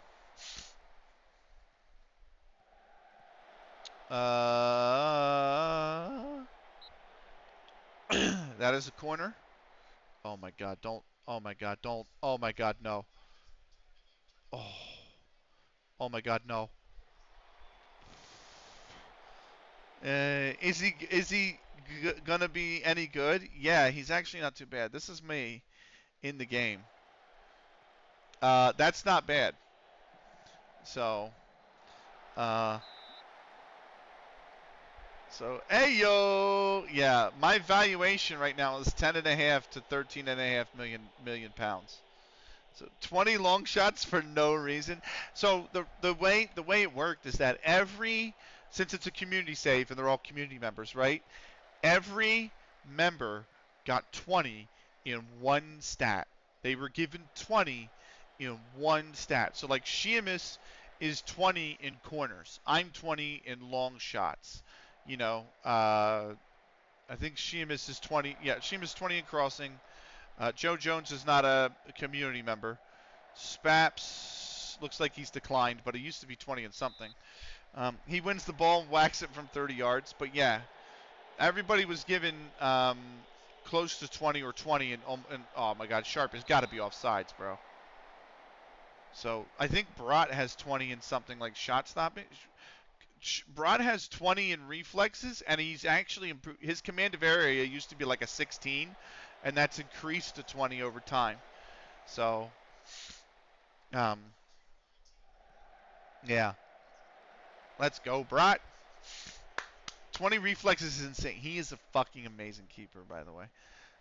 That is a corner. Oh my God! Don't. Oh my God! Don't. Oh my God! No. Oh. Oh my God! No. Is he gonna be any good? Yeah, he's actually not too bad. This is me in the game. That's not bad. So. Hey yo, yeah, my valuation right now is 10.5 to 13.5 million pounds. So 20 long shots for no reason. So the way it worked is that since it's a community save and they're all community members, right? Every member got 20 in one stat. They were given 20 in one stat. So like Sheamus is 20 in corners. I'm 20 in long shots. I think Sheamus is 20. Yeah, Sheamus 20 in crossing. Joe Jones is not a community member. Spaps looks like he's declined, but he used to be 20 and something. He wins the ball and whacks it from 30 yards. But yeah, everybody was given close to 20 or 20. And oh my God, Sharp has got to be offsides, bro. So I think Brat has 20 in something like shot stopping. Brat has 20 in reflexes, and he's actually improved. His command of area used to be like a 16, and that's increased to 20 over time. So, yeah. Let's go, Brat. 20 reflexes is insane. He is a fucking amazing keeper, by the way.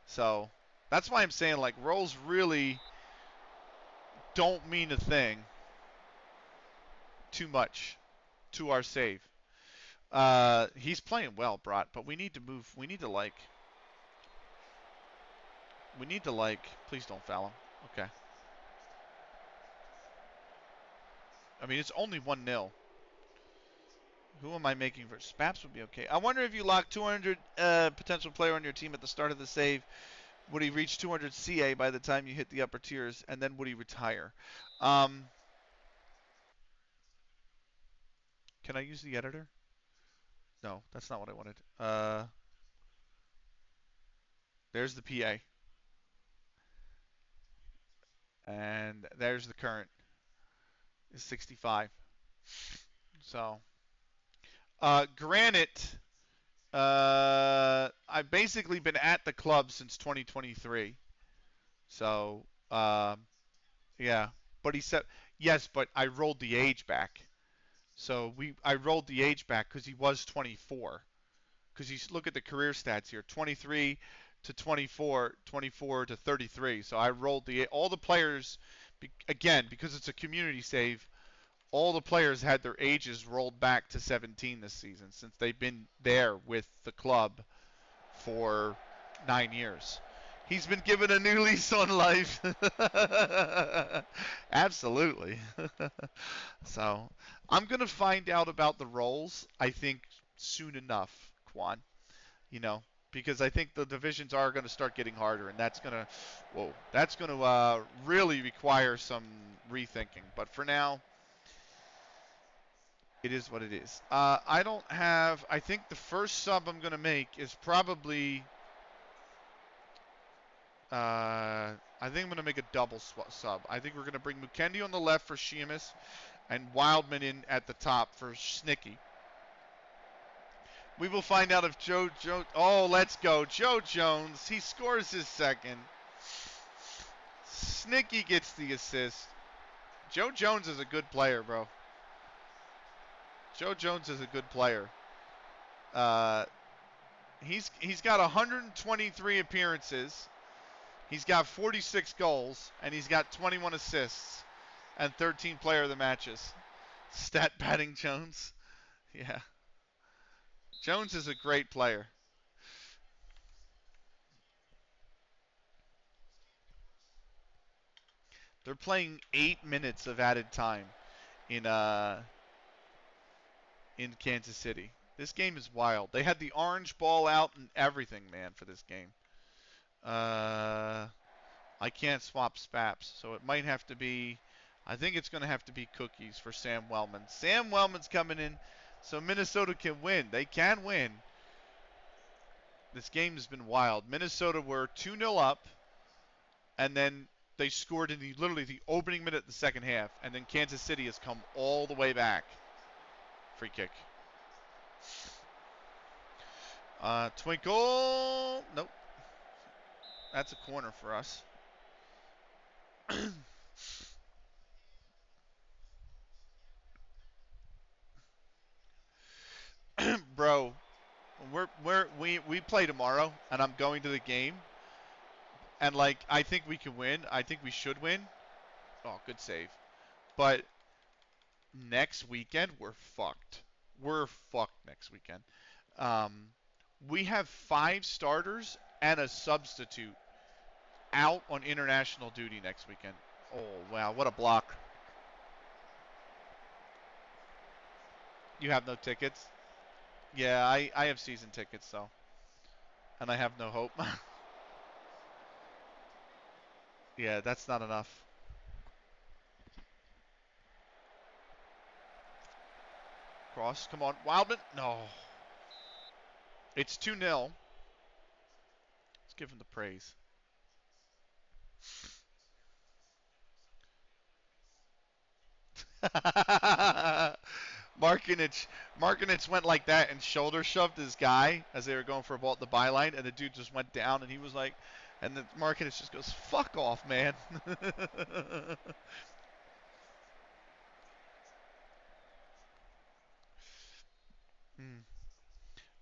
So, that's why I'm saying, like, rolls really don't mean a thing too much to our save. He's playing well, Brat, but we need to move. We need to, please don't foul him. Okay. I mean, it's only 1-0. Who am I making for? Spaps would be okay. I wonder if you lock 200 potential player on your team at the start of the save, would he reach 200 CA by the time you hit the upper tiers, and then would he retire? Can I use the editor? No, that's not what I wanted. There's the PA. And there's the current. Is 65. So, granted, I've basically been at the club since 2023. So, yeah. But he said, yes, but I rolled the age back. So I rolled the age back because he was 24. Because you look at the career stats here, 23 to 24, 24 to 33. So I rolled all the players, again, because it's a community save, all the players had their ages rolled back to 17 this season since they've been there with the club for 9 years. He's been given a new lease on life. Absolutely. So I'm going to find out about the roles, I think, soon enough, Quan. because I think the divisions are going to start getting harder, and that's going to really require some rethinking. But for now, it is what it is. I don't have. I think the first sub I'm going to make is probably. I think I'm going to make a double sub. I think we're going to bring Mukendi on the left for Sheamus and Wildman in at the top for Snicky. We will find out if Joe. Oh, let's go. Joe Jones. He scores his second. Snicky gets the assist. Joe Jones is a good player, bro. Joe Jones is a good player. He's got 123 appearances. He's got 46 goals, and he's got 21 assists and 13 player of the matches. Stat padding Jones. Yeah. Jones is a great player. They're playing 8 minutes of added time in Kansas City. This game is wild. They had the orange ball out and everything, man, for this game. I can't swap Spaps, so it might have to be. I think it's going to have to be cookies for Sam Wellman. Sam Wellman's coming in, so Minnesota can win. They can win. This game has been wild. Minnesota were 2-0 up, and then they scored in literally the opening minute of the second half, and then Kansas City has come all the way back. Free kick. Twinkle. Nope. That's a corner for us. Bro, we play tomorrow, and I'm going to the game, and like I think we can win. I think we should win. Oh, good save. But next weekend we're fucked. We're fucked next weekend. We have 5 starters and a substitute out on international duty next weekend. Oh wow, what a block! You have no tickets? Yeah, I have season tickets though, and I have no hope. Yeah, that's not enough. Cross, come on, Wildman. No. It's 2-0. Let's give him the praise. Markinich went like that and shoulder shoved his guy as they were going for a ball at the byline, and the dude just went down, and he was like, and the Markinich just goes, "Fuck off, man."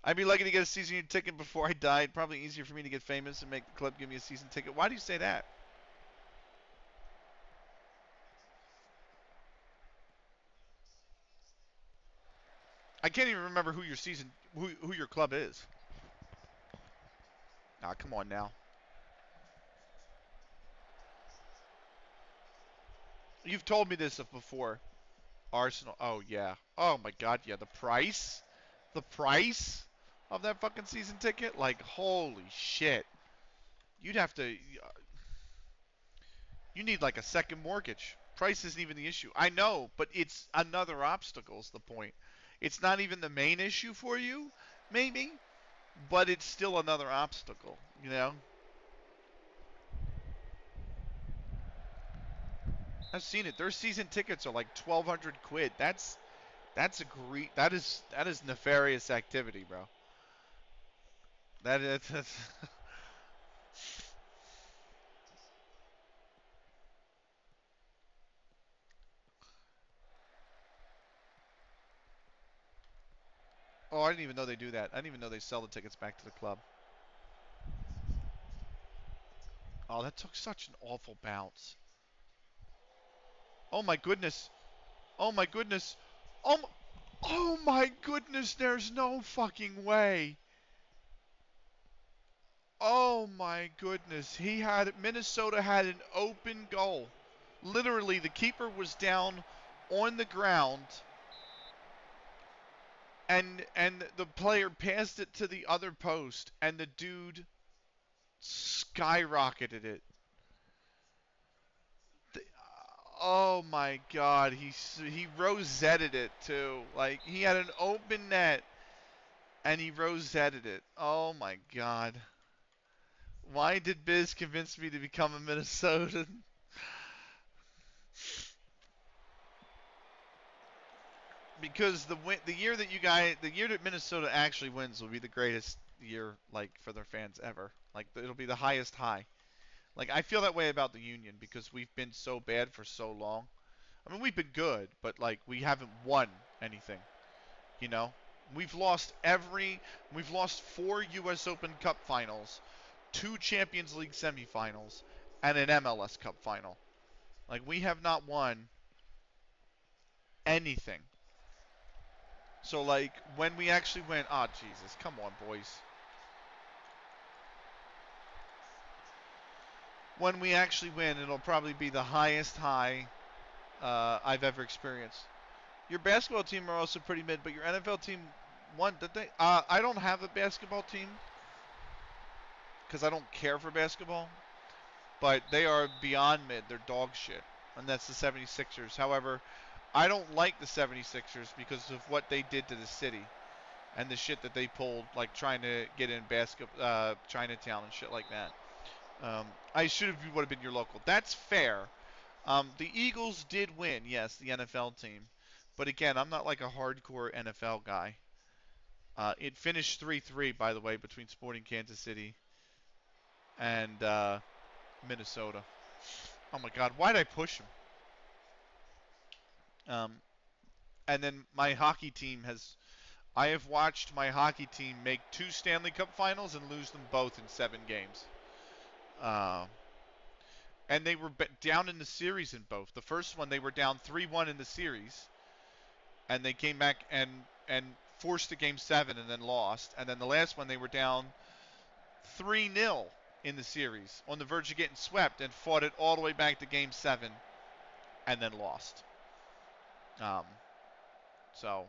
I'd be lucky to get a season ticket before I died. Probably easier for me to get famous and make the club give me a season ticket. Why do you say that? I can't even remember who your club is. Ah, come on now. You've told me this before. Arsenal. Oh yeah. Oh my God. Yeah. The price of that fucking season ticket. Like holy shit. You'd have to. You need like a second mortgage. Price isn't even the issue. I know, but it's another obstacle is the point. It's not even the main issue for you, maybe, but it's still another obstacle, you know? I've seen it. Their season tickets are like 1,200 quid. That's that is nefarious activity, bro. That's Oh, I didn't even know they do that. I didn't even know they sell the tickets back to the club. Oh, that took such an awful bounce. Oh my goodness. Oh my goodness. Oh my goodness, there's no fucking way. Oh my goodness. Minnesota had an open goal. Literally, the keeper was down on the ground, and the player passed it to the other post, and the dude skyrocketed it. Oh my God, he rosetted it too. Like he had an open net and he rosetted it. Oh my God. Why did Biz convince me to become a Minnesotan? Because the year that Minnesota actually wins will be the greatest year like for their fans ever. Like it'll be the highest high. Like I feel that way about the Union because we've been so bad for so long. I mean, we've been good, but like we haven't won anything. You know, we've lost every. We've lost 4 U.S. Open Cup finals, 2 Champions League semifinals, and an MLS Cup final. Like we have not won anything. So like when we actually win, oh Jesus, come on, boys. When we actually win, it'll probably be the highest high I've ever experienced. Your basketball team are also pretty mid, but your NFL team won, did they? I don't have a basketball team because I don't care for basketball, but they are beyond mid. They're dog shit, and that's the 76ers. However, I don't like the 76ers because of what they did to the city and the shit that they pulled, like trying to get in Chinatown and shit like that. I would have been your local. That's fair. The Eagles did win, yes, the NFL team. But again, I'm not like a hardcore NFL guy. It finished 3-3, by the way, between Sporting Kansas City and Minnesota. Oh my God, why did I push him? Um, and then my hockey team I have watched my hockey team make 2 Stanley Cup finals and lose them both in 7 games. And they were down in the series in both. The first one, they were down 3-1 in the series, and they came back and forced a game 7 and then lost. And then the last one, they were down 3-0 in the series, on the verge of getting swept, and fought it all the way back to game 7 and then lost. So,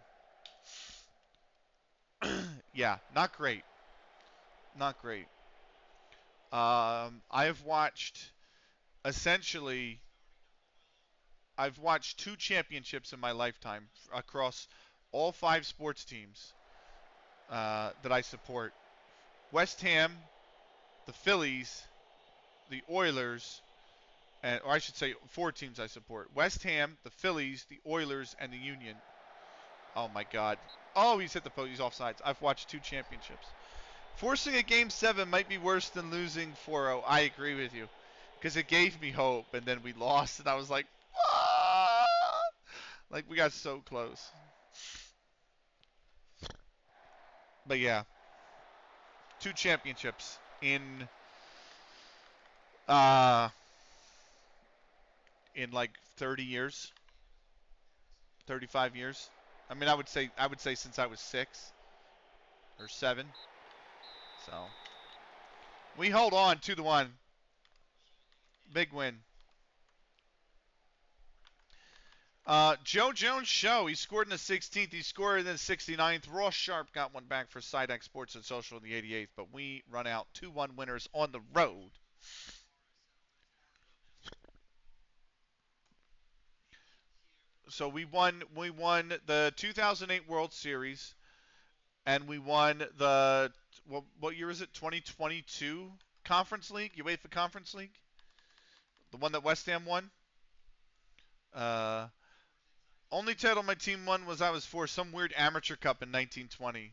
yeah, not great. Not great. I have watched, essentially, I've watched 2 championships in my lifetime across all 5 sports teams that I support. West Ham, the Phillies, the Oilers, or I should say 4 teams I support. West Ham, the Phillies, the Oilers, and the Union. Oh my God. Oh, he's hit the post. He's offsides. I've watched 2 championships. Forcing a game 7 might be worse than losing 4-0. I agree with you. Because it gave me hope, and then we lost, and I was like, ah! Like, we got so close. But yeah. 2 championships uh in like 30 years, 35 years. I mean, I would say since I was 6 or 7. So, we hold on 2-1. Big win. Joe Jones show. He scored in the 16th. He scored in the 69th. Ross Sharp got one back for Sidex Sports and Social in the 88th. But we run out 2-1 winners on the road. So we won the 2008 World Series, and we won the what year is it? 2022 Conference League, UEFA Conference League, the one that West Ham won. Uh, Only title my team won was I was for some weird amateur cup in 1920.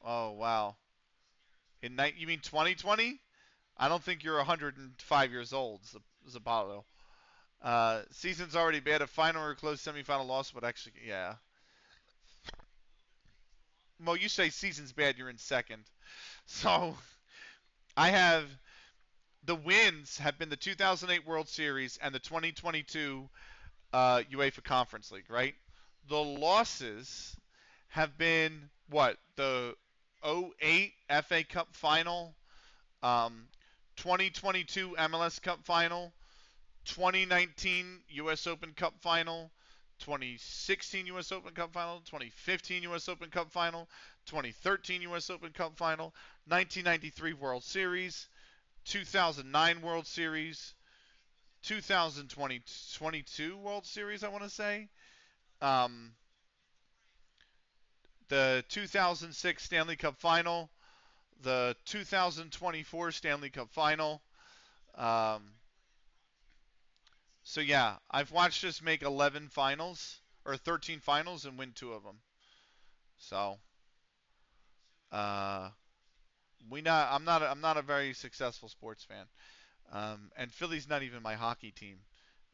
Oh wow. You mean 2020? I don't think you're 105 years old, Zabalo. Season's already bad. A final or close semifinal loss, but actually, yeah. Well, you say season's bad, you're in second. So I have the wins have been the 2008 World Series and the 2022 UEFA Conference League, right? The losses have been what? The '08 FA Cup final, 2022 MLS Cup final, 2019 US Open Cup final, 2016 U.S. Open Cup Final, 2015 U.S. Open Cup Final, 2013 U.S. Open Cup Final, 1993 World Series, 2009 World Series, 2022 World Series, I want to say. Um, the 2006 Stanley Cup Final, the 2024 Stanley Cup Final. Um, so yeah, I've watched us make 11 finals or 13 finals and win 2 of them. So uh, I'm not a very successful sports fan. And Philly's not even my hockey team,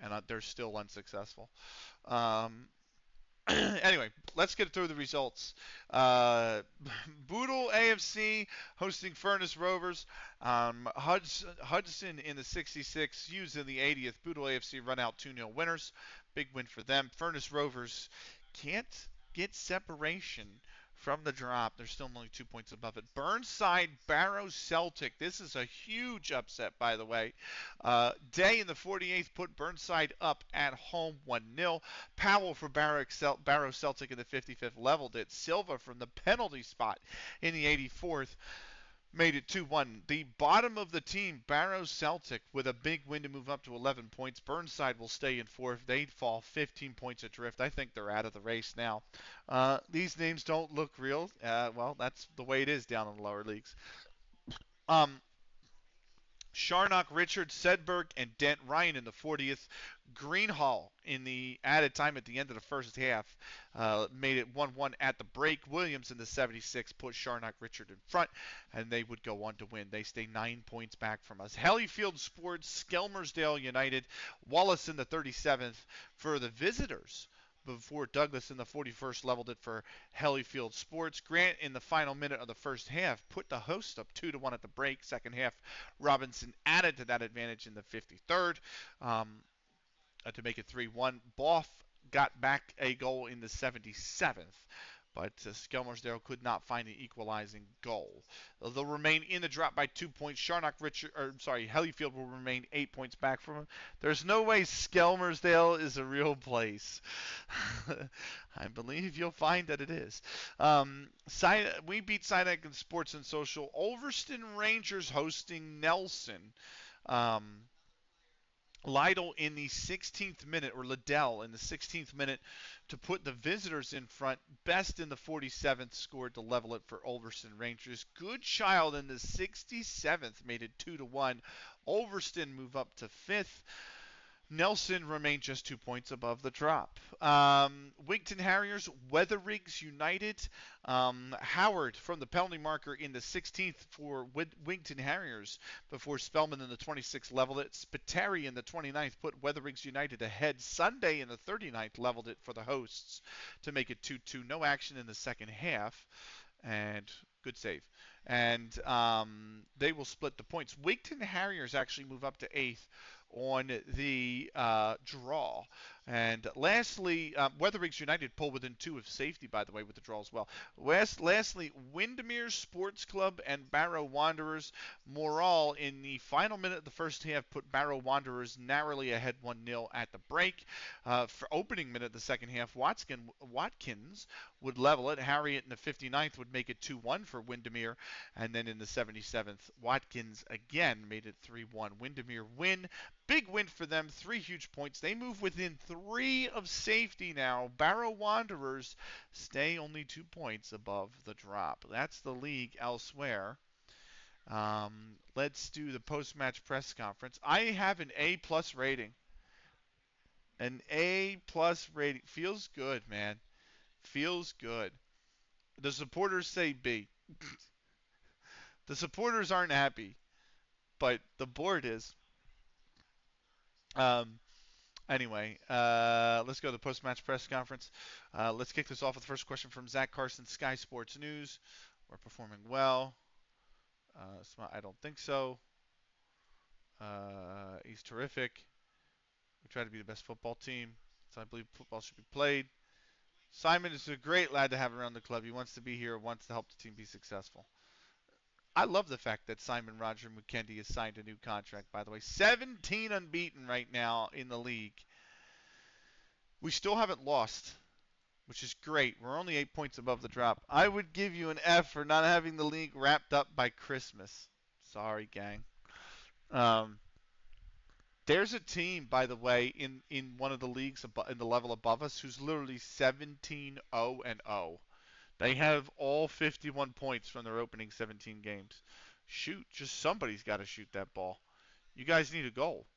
and they're still unsuccessful. Um, anyway, let's get through the results. Uh, Boodle AFC hosting Furnace Rovers. Hudson in the 66, Hughes in the 80th. Boodle AFC run out 2-0 winners. Big win for them. Furnace Rovers can't get separation from the drop. They're still only 2 points above it. Burnside Barrow Celtic. This is a huge upset, by the way. Day in the 48th put Burnside up at home 1-0. Powell for Barrow Celtic in the 55th leveled it. Silva from the penalty spot in the 84th made it 2-1. The bottom of the team, Barrow Celtic, with a big win to move up to 11 points. Burnside will stay in 4th. They'd fall 15 points adrift. I think they're out of the race now. These names don't look real. Well, that's the way it is down in the lower leagues. Sharnock, Richard, Sedberg, and Dent Ryan in the 40th. Greenhall in the added time at the end of the first half made it 1-1 at the break. Williams in the 76th put Sharnock, Richard in front, and they would go on to win. They stay 9 points back from us. Hellyfield Sports, Skelmersdale United, Wallace in the 37th for the visitors before Douglas in the 41st leveled it for Hellyfield Sports. Grant in the final minute of the first half put the host up 2-1 at the break. Second half, Robinson added to that advantage in the 53rd to make it 3-1. Boff got back a goal in the 77th. But Skelmersdale could not find the equalizing goal. They'll remain in the drop by 2 points. Hellyfield will remain 8 points back from him. There's no way Skelmersdale is a real place. I believe you'll find that it is. We beat Sinek in Sports and Social. Ulverston Rangers hosting Nelson. Liddell in the 16th minute, or Liddell in the 16th minute, to put the visitors in front. Best in the 47th scored to level it for Ulverston Rangers. Goodchild in the 67th made it 2-1. Ulverston move up to 5th. Nelson remained just 2 points above the drop. Wigton Harriers, Weatheriggs United. Howard from the penalty marker in the 16th for Wigton Harriers before Spellman in the 26th leveled it. Spiteri in the 29th put Weatheriggs United ahead. Sunday in the 39th leveled it for the hosts to make it 2-2. No action in the second half. And good save. And they will split the points. Wigton Harriers actually move up to 8th on the draw. And lastly, Weatheriggs United pull within 2 of safety, by the way, with the draw as well. Lastly, Windermere Sports Club and Barrow Wanderers. Morale in the final minute of the first half put Barrow Wanderers narrowly ahead 1-0 at the break. For opening minute of the second half, Watkins would level it. Harriet in the 59th would make it 2-1 for Windermere. And then in the 77th, Watkins again made it 3-1. Windermere win. Big win for them, 3 huge points. They move within 3 of safety now. Barrow Wanderers stay only 2 points above the drop. That's the league elsewhere. Let's do the post-match press conference. I have an A+ rating. An A+ rating. Feels good, man. Feels good. The supporters say B. The supporters aren't happy, but the board is. Anyway, let's go to the post-match press conference. Let's kick this off with the first question from Zach Carson, Sky Sports News. We're performing well. I don't think so. He's terrific. We try to be the best football team. So I believe football should be played. Simon is a great lad to have around the club. He wants to be here, wants to help the team be successful. I love the fact that Simon Roger McKendy has signed a new contract, by the way. 17 unbeaten right now in the league. We still haven't lost, which is great. We're only 8 points above the drop. I would give you an F for not having the league wrapped up by Christmas. Sorry, gang. Um, there's a team, by the way, in one of the leagues in the level above us who's literally 17-0-0. They have all 51 points from their opening 17 games. Shoot, just somebody's got to shoot that ball. You guys need a goal.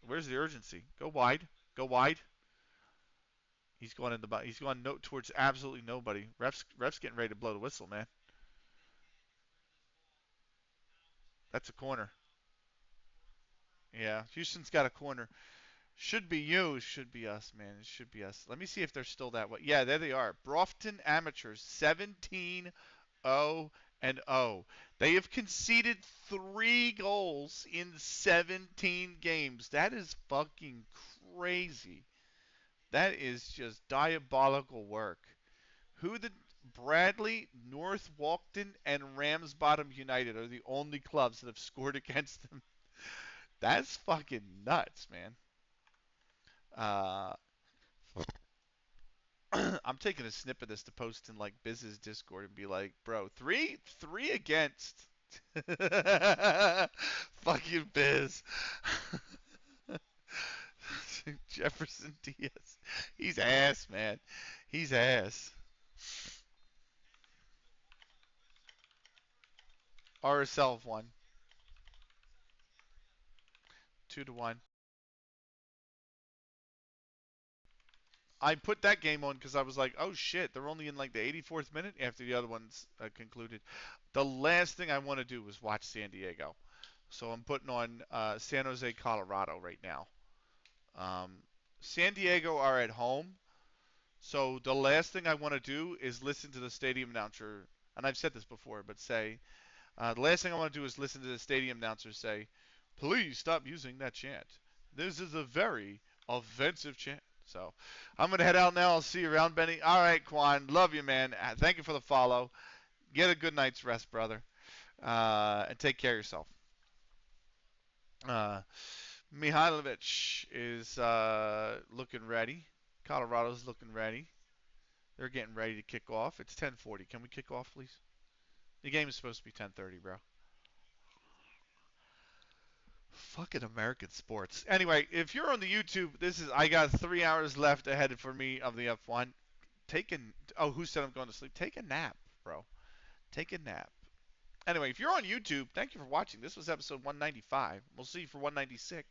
Where's the urgency? Go wide. Go wide. He's going in the. He's going towards absolutely nobody. Ref's getting ready to blow the whistle, man. That's a corner. Yeah, Houston's got a corner. Should be you. Should be us, man. It should be us. Let me see if they're still that way. Yeah, there they are. Brofton Amateurs, 17-0-0. They have conceded 3 goals in 17 games. That is fucking crazy. That is just diabolical work. Who the Bradley, North Walkden, and Ramsbottom United are the only clubs that have scored against them. That's fucking nuts, man. Uh, I'm taking a snip of this to post in like business Discord and be like, bro, three against. Fucking Biz. Jefferson Diaz. He's ass, man. He's ass. RSL have won 2-1. I put that game on because I was like, oh shit, they're only in like the 84th minute after the other ones concluded. The last thing I want to do was watch San Diego. So I'm putting on San Jose, Colorado right now. Um, San Diego are at home. So the last thing I want to do is listen to the stadium announcer. And I've said this before, but say, the last thing I want to do is listen to the stadium announcer say, please stop using that chant. This is a very offensive chant. So I'm going to head out now. I'll see you around, Benny. All right, Quan. Love you, man. Thank you for the follow. Get a good night's rest, brother. And take care of yourself. Uh, Mihailovic is looking ready. Colorado's looking ready. They're getting ready to kick off. It's 10:40. Can we kick off, please? The game is supposed to be 10:30, bro. Fucking American sports. Anyway, if you're on the YouTube, this is I got 3 hours left ahead for me of the F1. Take a oh, who said I'm going to sleep? Take a nap, bro. Take a nap. Anyway, if you're on YouTube, thank you for watching. This was episode 195. We'll see you for 196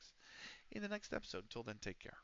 in the next episode. Until then, take care.